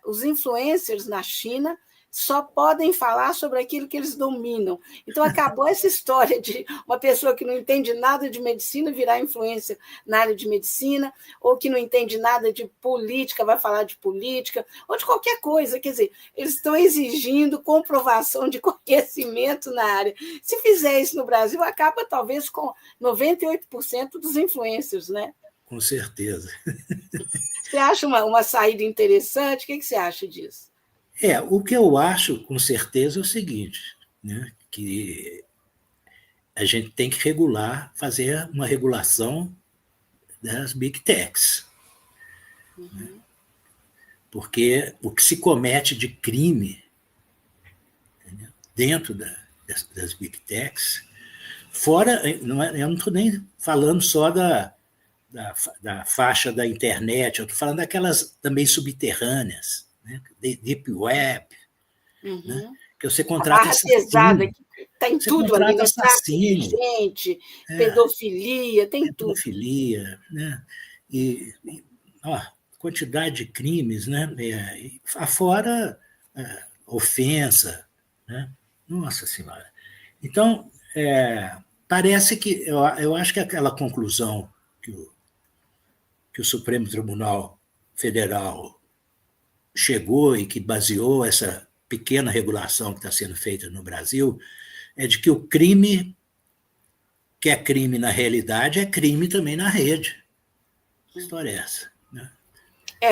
Os influencers na China só podem falar sobre aquilo que eles dominam. Então, acabou essa história de uma pessoa que não entende nada de medicina virar influencer na área de medicina, ou que não entende nada de política, vai falar de política, ou de qualquer coisa. Quer dizer, eles estão exigindo comprovação de conhecimento na área. Se fizer isso no Brasil, acaba talvez com 98% dos influencers, né? Com certeza. Você acha uma saída interessante? O que você acha disso? O que eu acho, com certeza, é o seguinte, né, que a gente tem que fazer uma regulação das big techs. Né? Porque o que se comete de crime, entendeu, dentro das big techs, fora, eu não estou nem falando só da faixa da internet, eu estou falando daquelas também subterrâneas, né? Deep Web, né? Que você contrata pesada, que tem você tudo ali, né? Tráfico de assassino, gente, pedofilia, tem tudo. Pedofilia, né? E quantidade de crimes, né? Afora ofensa, né? Nossa Senhora. Então, parece que eu acho que aquela conclusão que o Supremo Tribunal Federal chegou e que baseou essa pequena regulação que está sendo feita no Brasil é de que o crime, que é crime na realidade, é crime também na rede. Que história é essa? Né?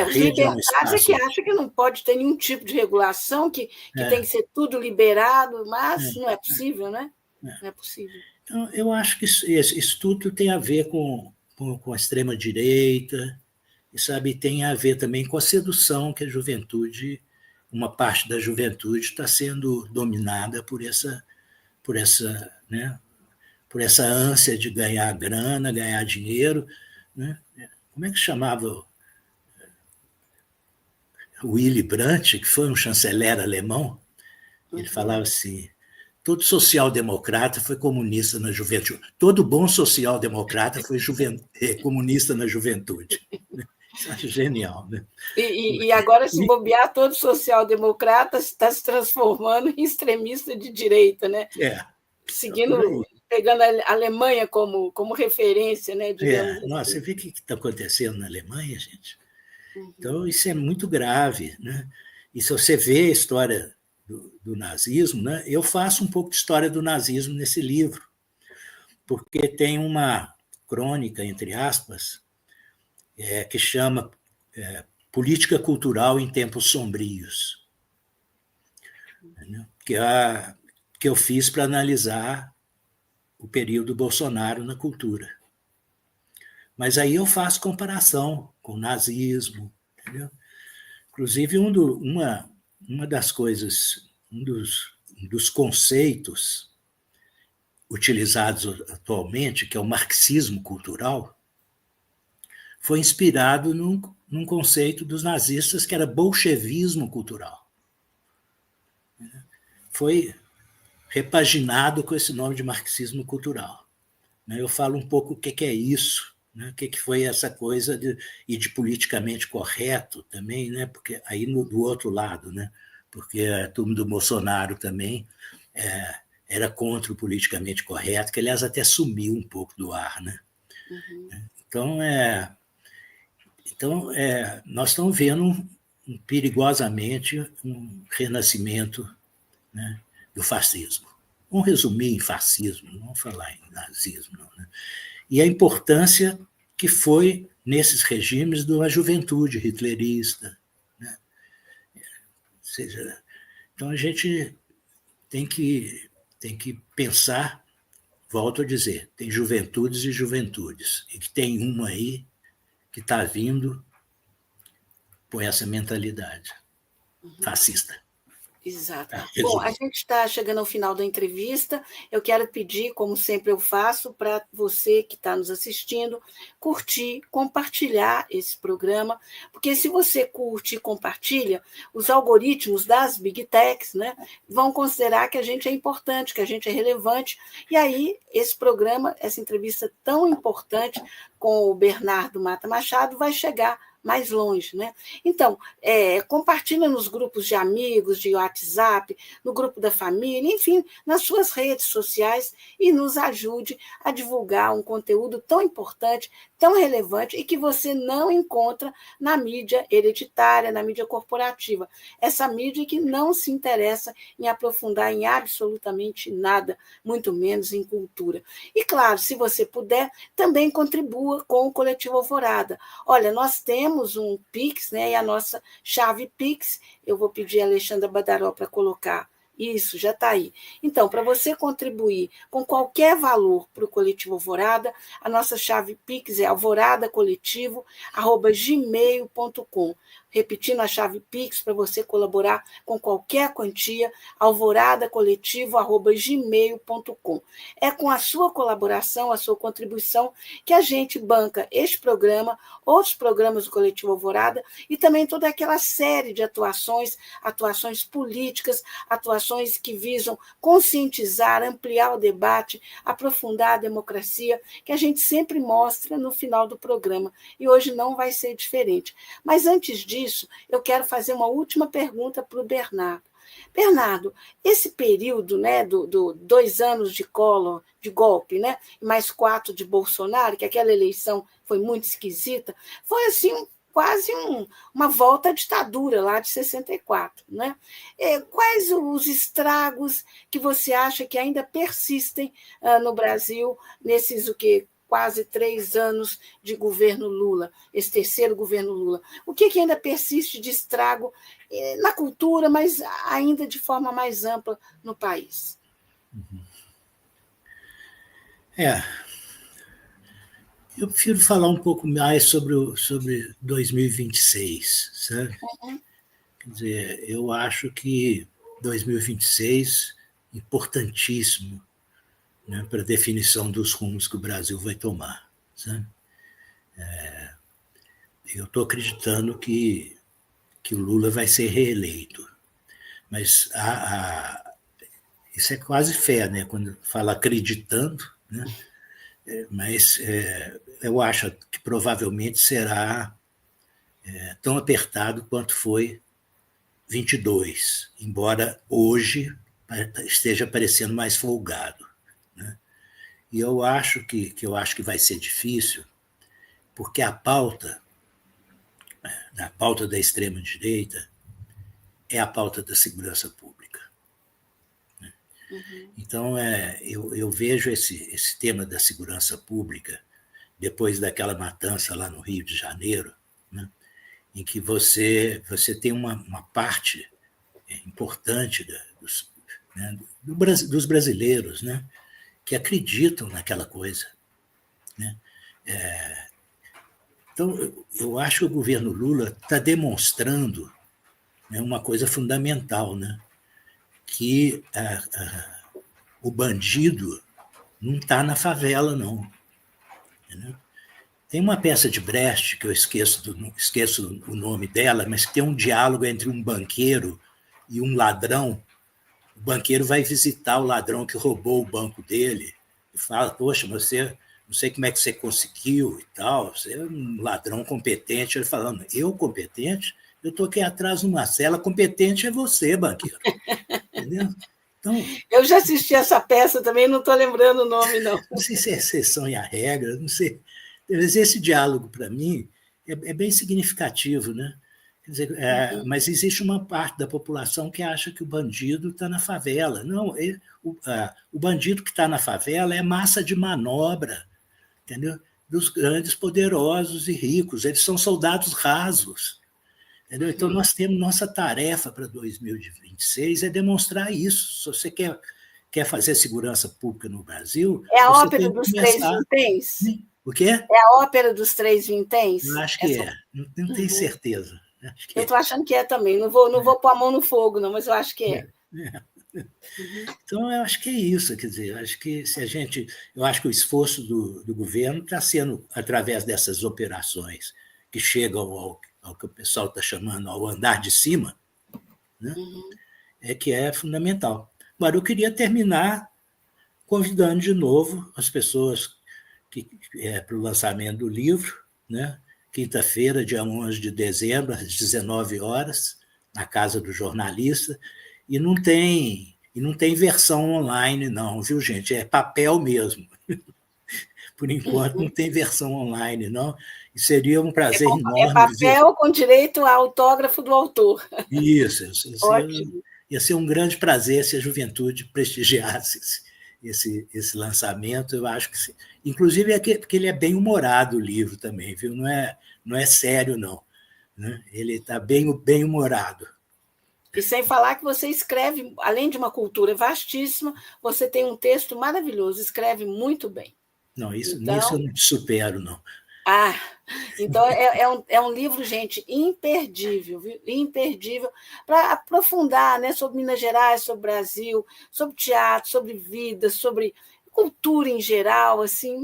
Os libertários é que acham que não pode ter nenhum tipo de regulação, que tem que ser tudo liberado, mas não é possível, né? Não é possível. Então, eu acho que isso tudo tem a ver com a extrema-direita, e, sabe, tem a ver também com a sedução que a juventude, uma parte da juventude está sendo dominada por essa, né, por essa ânsia de ganhar grana, ganhar dinheiro. Né? Como é que chamava Willy Brandt, que foi um chanceler alemão? Ele falava assim: todo social-democrata foi comunista na juventude. Todo bom social-democrata foi comunista na juventude. Isso eu acho genial, né? E agora, se bobear, todo social-democrata está se transformando em extremista de direita, né? Pegando a Alemanha como referência, né? Digamos assim. Nossa, você vê o que está acontecendo na Alemanha, gente? Então, isso é muito grave, né? E se você vê a história do nazismo, né? Eu faço um pouco de história do nazismo nesse livro, porque tem uma crônica, entre aspas, que chama Política Cultural em Tempos Sombrios, que eu fiz para analisar o período Bolsonaro na cultura. Mas aí eu faço comparação com o nazismo, entendeu? Inclusive, uma das coisas, um dos conceitos utilizados atualmente, que é o marxismo cultural, foi inspirado num conceito dos nazistas que era bolchevismo cultural. Foi repaginado com esse nome de marxismo cultural. Eu falo um pouco o que é isso, o que foi essa coisa de politicamente correto também, porque aí do outro lado, porque a turma do Bolsonaro também era contra o politicamente correto, que, aliás, até sumiu um pouco do ar. Uhum. Então, nós estamos vendo perigosamente um renascimento do fascismo. Vamos resumir em fascismo, não vamos falar em nazismo. Não, E a importância que foi, nesses regimes, de uma juventude hitlerista. Ou seja, então a gente tem que pensar, volto a dizer, tem juventudes e juventudes, e que tem uma aí que está vindo com essa mentalidade fascista. Exato. Bom, a gente está chegando ao final da entrevista. Eu quero pedir, como sempre eu faço, para você que está nos assistindo, curtir, compartilhar esse programa, porque se você curte e compartilha, os algoritmos das Big Techs, vão considerar que a gente é importante, que a gente é relevante, e aí esse programa, essa entrevista tão importante com o Bernardo Mata Machado vai chegar mais longe. Então, compartilha nos grupos de amigos, de WhatsApp, no grupo da família, enfim, nas suas redes sociais, e nos ajude a divulgar um conteúdo tão importante, tão relevante, e que você não encontra na mídia hereditária, na mídia corporativa. Essa mídia que não se interessa em aprofundar em absolutamente nada, muito menos em cultura. E, claro, se você puder, também contribua com o Coletivo Alvorada. Olha, nós temos um Pix, e a nossa chave Pix, eu vou pedir a Alexandra Badaró para colocar. Isso, já está aí. Então, para você contribuir com qualquer valor para o Coletivo Alvorada, a nossa chave Pix é alvoradacoletivo@gmail.com. Repetindo a chave Pix para você colaborar com qualquer quantia, alvoradacoletivo@gmail.com. É com a sua colaboração, a sua contribuição, que a gente banca este programa, outros programas do Coletivo Alvorada e também toda aquela série de atuações políticas, atuações que visam conscientizar, ampliar o debate, aprofundar a democracia, que a gente sempre mostra no final do programa. E hoje não vai ser diferente. Mas antes disso, eu quero fazer uma última pergunta para o Bernardo. Bernardo, esse período, do 2 anos de Collor, de golpe, e mais 4 de Bolsonaro, que aquela eleição foi muito esquisita, foi assim quase uma volta à ditadura lá de 64. Quais os estragos que você acha que ainda persistem no Brasil nesses quase 3 anos de governo Lula, esse terceiro governo Lula? O que ainda persiste de estrago na cultura, mas ainda de forma mais ampla no país? Eu prefiro falar um pouco mais sobre 2026, sabe? Quer dizer, eu acho que 2026 é importantíssimo, para a definição dos rumos que o Brasil vai tomar, sabe? Eu estou acreditando que o Lula vai ser reeleito, mas isso é quase fé, quando fala acreditando, mas eu acho que provavelmente será tão apertado quanto foi 22, embora hoje esteja parecendo mais folgado. E eu acho que vai ser difícil, porque a pauta da extrema-direita é a pauta da segurança pública. Então, eu vejo esse tema da segurança pública depois daquela matança lá no Rio de Janeiro, né, em que você tem uma parte importante dos, né, dos brasileiros, né, que acreditam naquela coisa. Né? Então, eu acho que o governo Lula está demonstrando, né, uma coisa fundamental, né, que o bandido não está na favela, não. Entendeu? Tem uma peça de Brecht, que eu esqueço o nome dela, mas que tem um diálogo entre um banqueiro e um ladrão. O banqueiro vai visitar o ladrão que roubou o banco dele e fala: poxa, você, não sei como é que você conseguiu e tal, você é um ladrão competente. Ele falando: eu competente? Eu estou aqui atrás numa cela, competente é você, banqueiro. Entendeu? Então, Eu já assisti essa peça também, não estou lembrando o nome, não. não sei se é exceção e a regra, não sei. Mas esse diálogo, para mim, é bem significativo, né? Quer dizer, mas existe uma parte da população que acha que o bandido está na favela. Não, o bandido que está na favela é massa de manobra, entendeu? Dos grandes poderosos e ricos. Eles são soldados rasos. Entendeu? Então, nós temos nossa tarefa para 2026 é demonstrar isso. Se você quer fazer segurança pública no Brasil, É a você ópera tem que dos três começar. vinténs? O quê? É a ópera dos três Eu vinténs? acho que é. Não tenho certeza. Acho que Eu é. estou achando que é também. Não vou pôr a mão no fogo, não, mas eu acho que é. Então, eu acho que é isso. Quer dizer, eu acho que o esforço do governo está sendo através dessas operações que chegam ao que o pessoal está chamando ao andar de cima, né? É que é fundamental. Agora, eu queria terminar convidando de novo as pessoas para o lançamento do livro, né? Quinta-feira, dia 11 de dezembro, às 19 horas, na Casa do Jornalista. E não tem versão online, não, viu, gente? É papel mesmo. Por enquanto, não tem versão online, não. E seria um prazer É enorme ver. papel com direito ao autógrafo do autor. Isso Ótimo. ia ser um grande prazer se a juventude prestigiasse esse lançamento. Eu acho que sim. Inclusive porque ele é bem humorado, o livro também, viu? Não é sério, não. Né? Ele está bem humorado. E sem falar que você escreve, além de uma cultura vastíssima, você tem um texto maravilhoso, escreve muito bem. Não, nisso eu Então, não te supero, não. ah, então é um livro, gente, imperdível, viu? Imperdível, para aprofundar, né, sobre Minas Gerais, sobre o Brasil, sobre teatro, sobre vida, sobre cultura em geral, assim,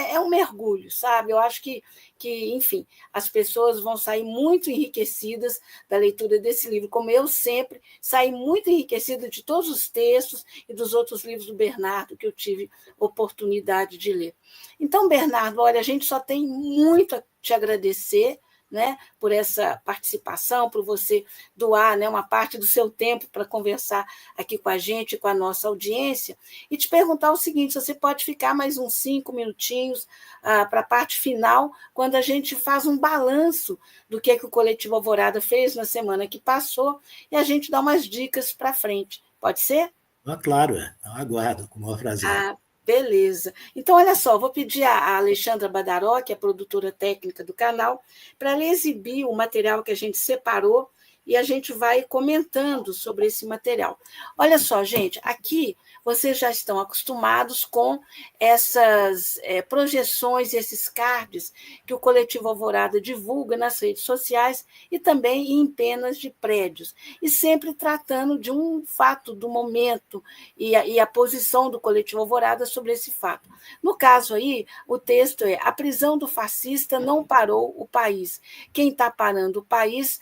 é um mergulho, sabe? Eu acho que, enfim, as pessoas vão sair muito enriquecidas da leitura desse livro, como eu sempre saí muito enriquecida de todos os textos e dos outros livros do Bernardo que eu tive oportunidade de ler. Então, Bernardo, olha, a gente só tem muito a te agradecer, né, por essa participação, por você doar, né, uma parte do seu tempo para conversar aqui com a gente, com a nossa audiência, e te perguntar o seguinte: você pode ficar mais uns 5 minutinhos para a parte final, quando a gente faz um balanço do que o Coletivo Alvorada fez na semana que passou, e a gente dá umas dicas para frente. Pode ser? Claro, eu aguardo, com o maior prazer. Ah, beleza. Então, olha só, vou pedir a Alexandra Badaró, que é produtora técnica do canal, para ela exibir o material que a gente separou e a gente vai comentando sobre esse material. Olha só, gente, aqui vocês já estão acostumados com essas projeções, esses cards que o Coletivo Alvorada divulga nas redes sociais e também em penas de prédios, e sempre tratando de um fato do momento e a posição do Coletivo Alvorada sobre esse fato. No caso aí, o texto é: a prisão do fascista não parou o país. Quem está parando o país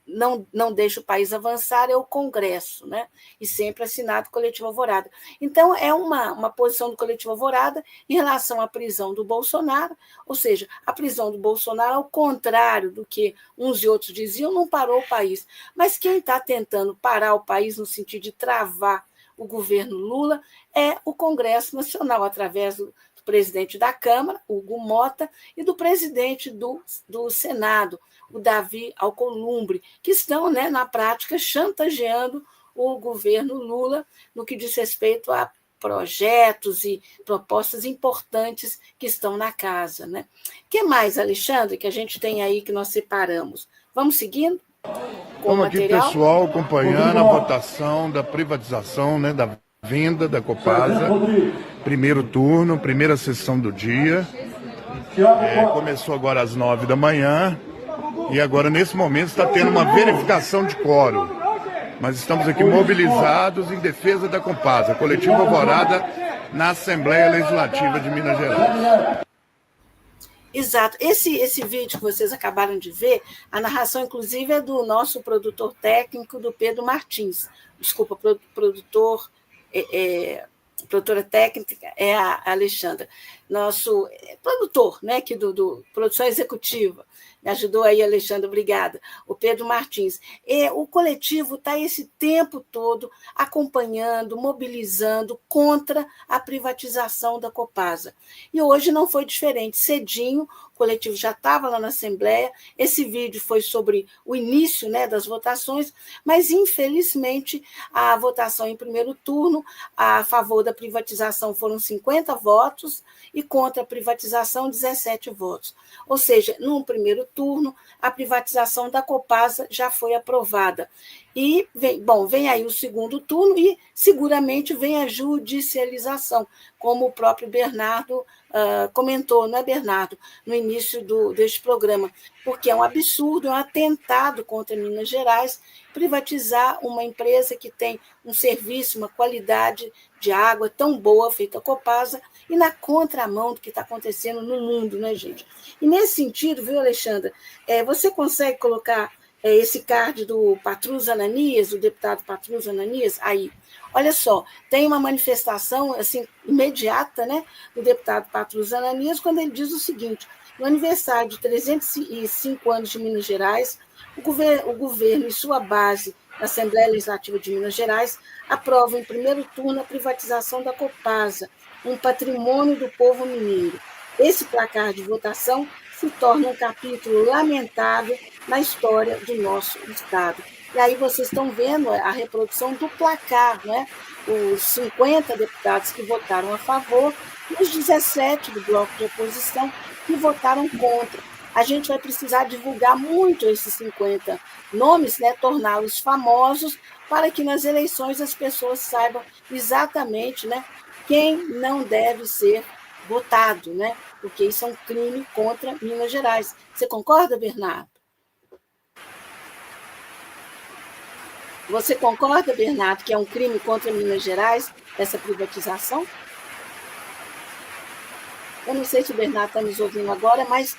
não deixa o país avançar é o Congresso, né? E sempre assinado Coletivo Alvorada. Então, é uma posição do Coletivo Alvorada em relação à prisão do Bolsonaro, ou seja, a prisão do Bolsonaro, ao contrário do que uns e outros diziam, não parou o país. Mas quem está tentando parar o país no sentido de travar o governo Lula é o Congresso Nacional, através do presidente da Câmara, Hugo Mota, e do presidente do Senado, o Davi Alcolumbre, que estão, né, na prática, chantageando o governo Lula no que diz respeito à projetos e propostas importantes que estão na casa, né? O que mais, Alexandre, que a gente tem aí que nós separamos? Vamos seguindo com o material? Estamos aqui, pessoal, acompanhando a votação da privatização, né, da venda da Copasa. Primeiro turno, primeira sessão do dia. Começou agora às 9 da manhã e agora, nesse momento, está tendo uma verificação de quórum. Mas estamos aqui mobilizados em defesa da Copasa, Coletivo Alvorada, na Assembleia Legislativa de Minas Gerais. Exato. Esse vídeo que vocês acabaram de ver, a narração, inclusive, é do nosso produtor técnico, do Pedro Martins. Desculpa, produtora técnica é a Alexandra. Nosso produtor, né, aqui do Produção Executiva. Me ajudou aí, Alexandre, obrigada. O Pedro Martins. O coletivo está esse tempo todo acompanhando, mobilizando contra a privatização da Copasa. E hoje não foi diferente. Cedinho, o coletivo já estava lá na Assembleia, esse vídeo foi sobre o início, né, das votações, mas, infelizmente, a votação em primeiro turno, a favor da privatização foram 50 votos e contra a privatização 17 votos. Ou seja, no primeiro turno, a privatização da Copasa já foi aprovada. E, vem aí o segundo turno e, seguramente, vem a judicialização, como o próprio Bernardo comentou, não é, Bernardo, no início deste programa, porque é um absurdo, é um atentado contra Minas Gerais privatizar uma empresa que tem um serviço, uma qualidade de água tão boa, feita a Copasa, e na contramão do que está acontecendo no mundo, né, gente? E nesse sentido, viu, Alexandra, você consegue colocar esse card do Patrus Ananias, do deputado Patrus Ananias? Aí, olha só, tem uma manifestação assim, imediata, né, do deputado Patrus Ananias, quando ele diz o seguinte: no aniversário de 305 anos de Minas Gerais, o governo e sua base na Assembleia Legislativa de Minas Gerais aprovam em primeiro turno a privatização da Copasa, um patrimônio do povo mineiro. Esse placar de votação se torna um capítulo lamentável na história do nosso Estado. E aí vocês estão vendo a reprodução do placar, né? Os 50 deputados que votaram a favor e os 17 do bloco de oposição que votaram contra. A gente vai precisar divulgar muito esses 50 nomes, né? Torná-los famosos, para que nas eleições as pessoas saibam exatamente, né, quem não deve ser votado, né? Porque isso é um crime contra Minas Gerais. Você concorda, Bernardo? Você concorda, Bernardo, que é um crime contra Minas Gerais, essa privatização? Eu não sei se o Bernardo está nos ouvindo agora, mas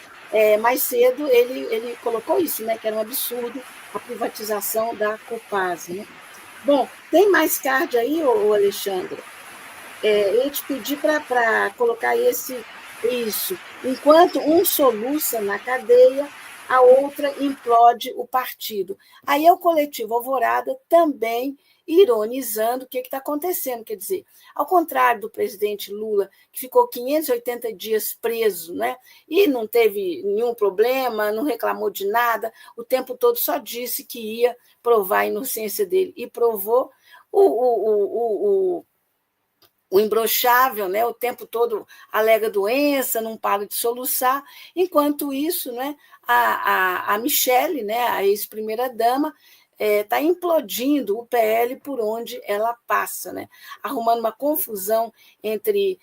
mais cedo ele colocou isso, né, que era um absurdo a privatização da Copasa, né? Bom, tem mais card aí, ô Alexandre? Eu ia te pedir para colocar isso. Enquanto um soluça na cadeia, a outra implode o partido. Aí é o coletivo Alvorada também ironizando o que está acontecendo. Quer dizer, ao contrário do presidente Lula, que ficou 580 dias preso, né, e não teve nenhum problema, não reclamou de nada, o tempo todo só disse que ia provar a inocência dele, e provou. O imbrochável, né, o tempo todo alega doença, não para de soluçar. Enquanto isso, né, a Michele, né, a ex-primeira-dama, está implodindo o PL por onde ela passa, né, arrumando uma confusão entre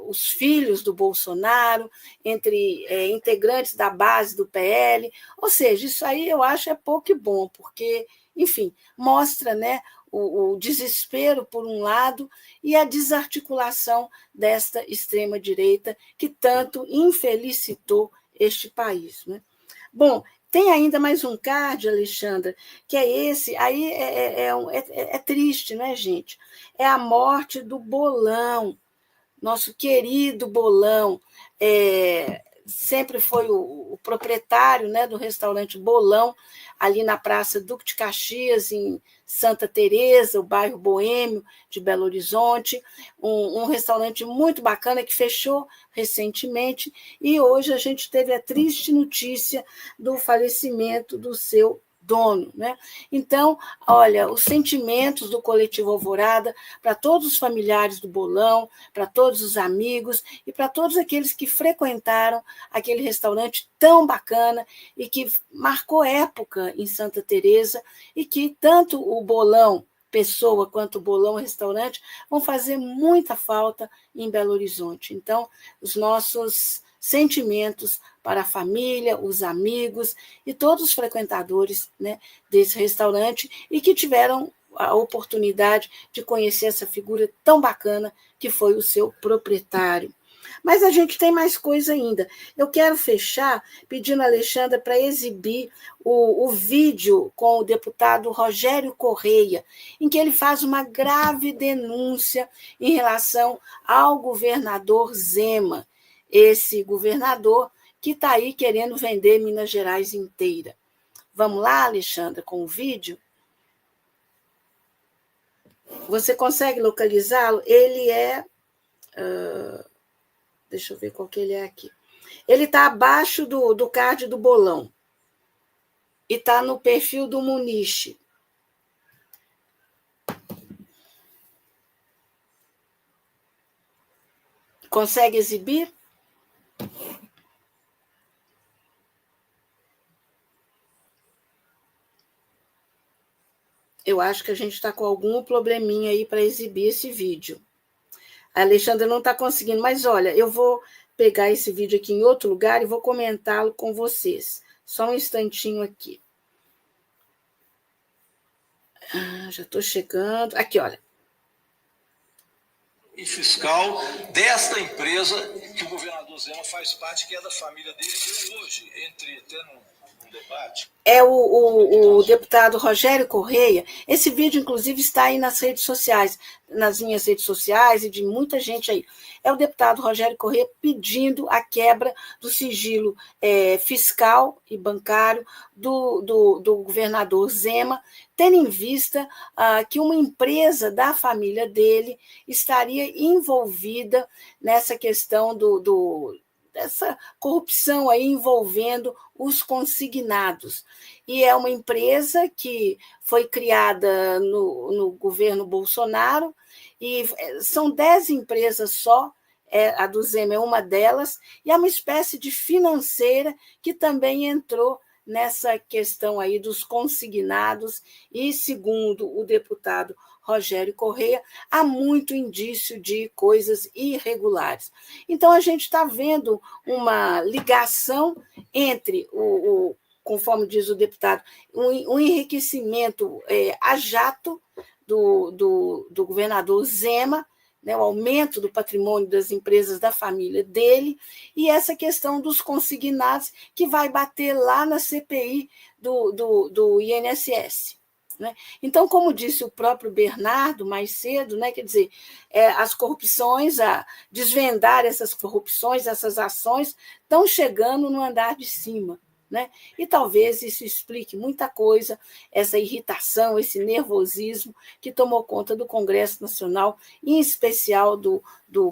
os filhos do Bolsonaro, entre integrantes da base do PL. Ou seja, isso aí eu acho pouco e bom, porque, enfim, mostra, né, o desespero, por um lado, e a desarticulação desta extrema-direita que tanto infelicitou este país, né? Bom, tem ainda mais um card, Alexandra, que é esse, aí é triste, né, gente? É a morte do Bolão, nosso querido Bolão, sempre foi o proprietário, né, do restaurante Bolão, ali na Praça Duque de Caxias, em Santa Teresa, o bairro boêmio de Belo Horizonte, um restaurante muito bacana que fechou recentemente, e hoje a gente teve a triste notícia do falecimento do seu dono, né? Então, olha, os sentimentos do Coletivo Alvorada para todos os familiares do Bolão, para todos os amigos e para todos aqueles que frequentaram aquele restaurante tão bacana e que marcou época em Santa Teresa e que tanto o Bolão Pessoa quanto o Bolão Restaurante vão fazer muita falta em Belo Horizonte. Então, os nossos sentimentos para a família, os amigos e todos os frequentadores, né, desse restaurante e que tiveram a oportunidade de conhecer essa figura tão bacana que foi o seu proprietário. Mas a gente tem mais coisa ainda. Eu quero fechar pedindo a Alexandra para exibir o vídeo com o deputado Rogério Correia, em que ele faz uma grave denúncia em relação ao governador Zema, esse governador que está aí querendo vender Minas Gerais inteira. Vamos lá, Alexandra, com o vídeo? Você consegue localizá-lo? Ele é... deixa eu ver qual que ele é aqui. Ele está abaixo do card do Bolão. E está no perfil do Muniche. Consegue exibir? Eu acho que a gente está com algum probleminha aí para exibir esse vídeo. A Alexandra não está conseguindo, mas olha, eu vou pegar esse vídeo aqui em outro lugar e vou comentá-lo com vocês. Só um instantinho aqui. Já estou chegando. Aqui, olha. E fiscal desta empresa que o governador Zema faz parte, que é da família dele. Eu hoje, tendo um debate... É o deputado Rogério Correia. Esse vídeo, inclusive, está aí nas redes sociais, nas minhas redes sociais e de muita gente aí. É o deputado Rogério Correia pedindo a quebra do sigilo fiscal e bancário do governador Zema, tendo em vista que uma empresa da família dele estaria envolvida nessa questão dessa corrupção aí envolvendo os consignados. E é uma empresa que foi criada no governo Bolsonaro, e são 10 empresas só, a do Zema é uma delas, e é uma espécie de financeira que também entrou nessa questão aí dos consignados, e, segundo o deputado Rogério Correia, há muito indício de coisas irregulares. Então, a gente está vendo uma ligação entre, conforme diz o deputado, um enriquecimento a jato do governador Zema, né, o aumento do patrimônio das empresas da família dele, e essa questão dos consignados, que vai bater lá na CPI do INSS. Né? Então, como disse o próprio Bernardo mais cedo, né, quer dizer, as corrupções, desvendar essas corrupções, essas ações, estão chegando no andar de cima. Né? E talvez isso explique muita coisa, essa irritação, esse nervosismo que tomou conta do Congresso Nacional, em especial do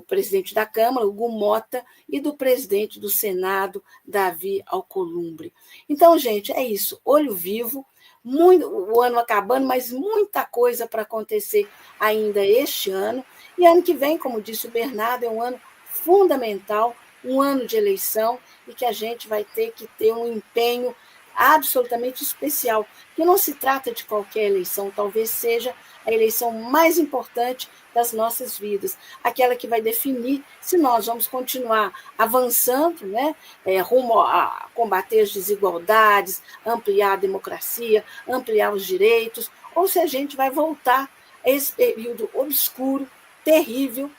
presidente da Câmara, Hugo Mota, e do presidente do Senado, Davi Alcolumbre. Então, gente, é isso, olho vivo, o ano acabando, mas muita coisa para acontecer ainda este ano, e ano que vem, como disse o Bernardo, é um ano fundamental, um ano de eleição, e que a gente vai ter que ter um empenho absolutamente especial, que não se trata de qualquer eleição, talvez seja a eleição mais importante das nossas vidas, aquela que vai definir se nós vamos continuar avançando, né, rumo a combater as desigualdades, ampliar a democracia, ampliar os direitos, ou se a gente vai voltar a esse período obscuro, terrível,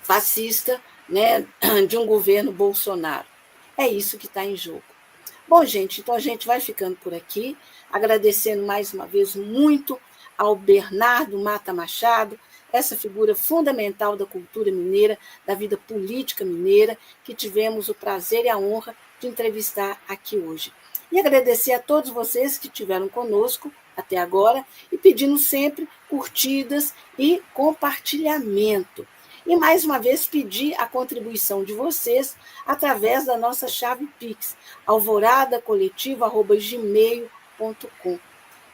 fascista, né, de um governo Bolsonaro. É isso que está em jogo. Bom, gente, então a gente vai ficando por aqui, agradecendo mais uma vez muito ao Bernardo Mata Machado, essa figura fundamental da cultura mineira, da vida política mineira, que tivemos o prazer e a honra de entrevistar aqui hoje. E agradecer a todos vocês que estiveram conosco até agora e pedindo sempre curtidas e compartilhamento. E, mais uma vez, pedir a contribuição de vocês através da nossa chave Pix, alvoradacoletiva@gmail.com. gmail.com.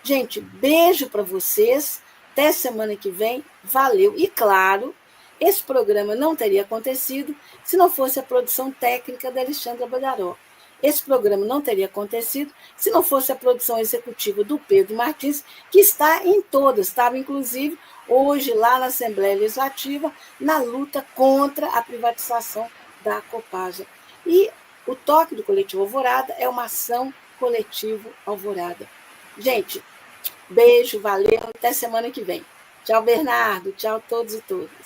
Gente, beijo para vocês. Até semana que vem. Valeu. E, claro, esse programa não teria acontecido se não fosse a produção técnica da Alexandra Badaró. Esse programa não teria acontecido se não fosse a produção executiva do Pedro Martins, que está em todas, estava inclusive hoje lá na Assembleia Legislativa, na luta contra a privatização da Copasa. E o toque do Coletivo Alvorada é uma ação coletivo Alvorada. Gente, beijo, valeu, até semana que vem. Tchau, Bernardo, tchau a todos e todas.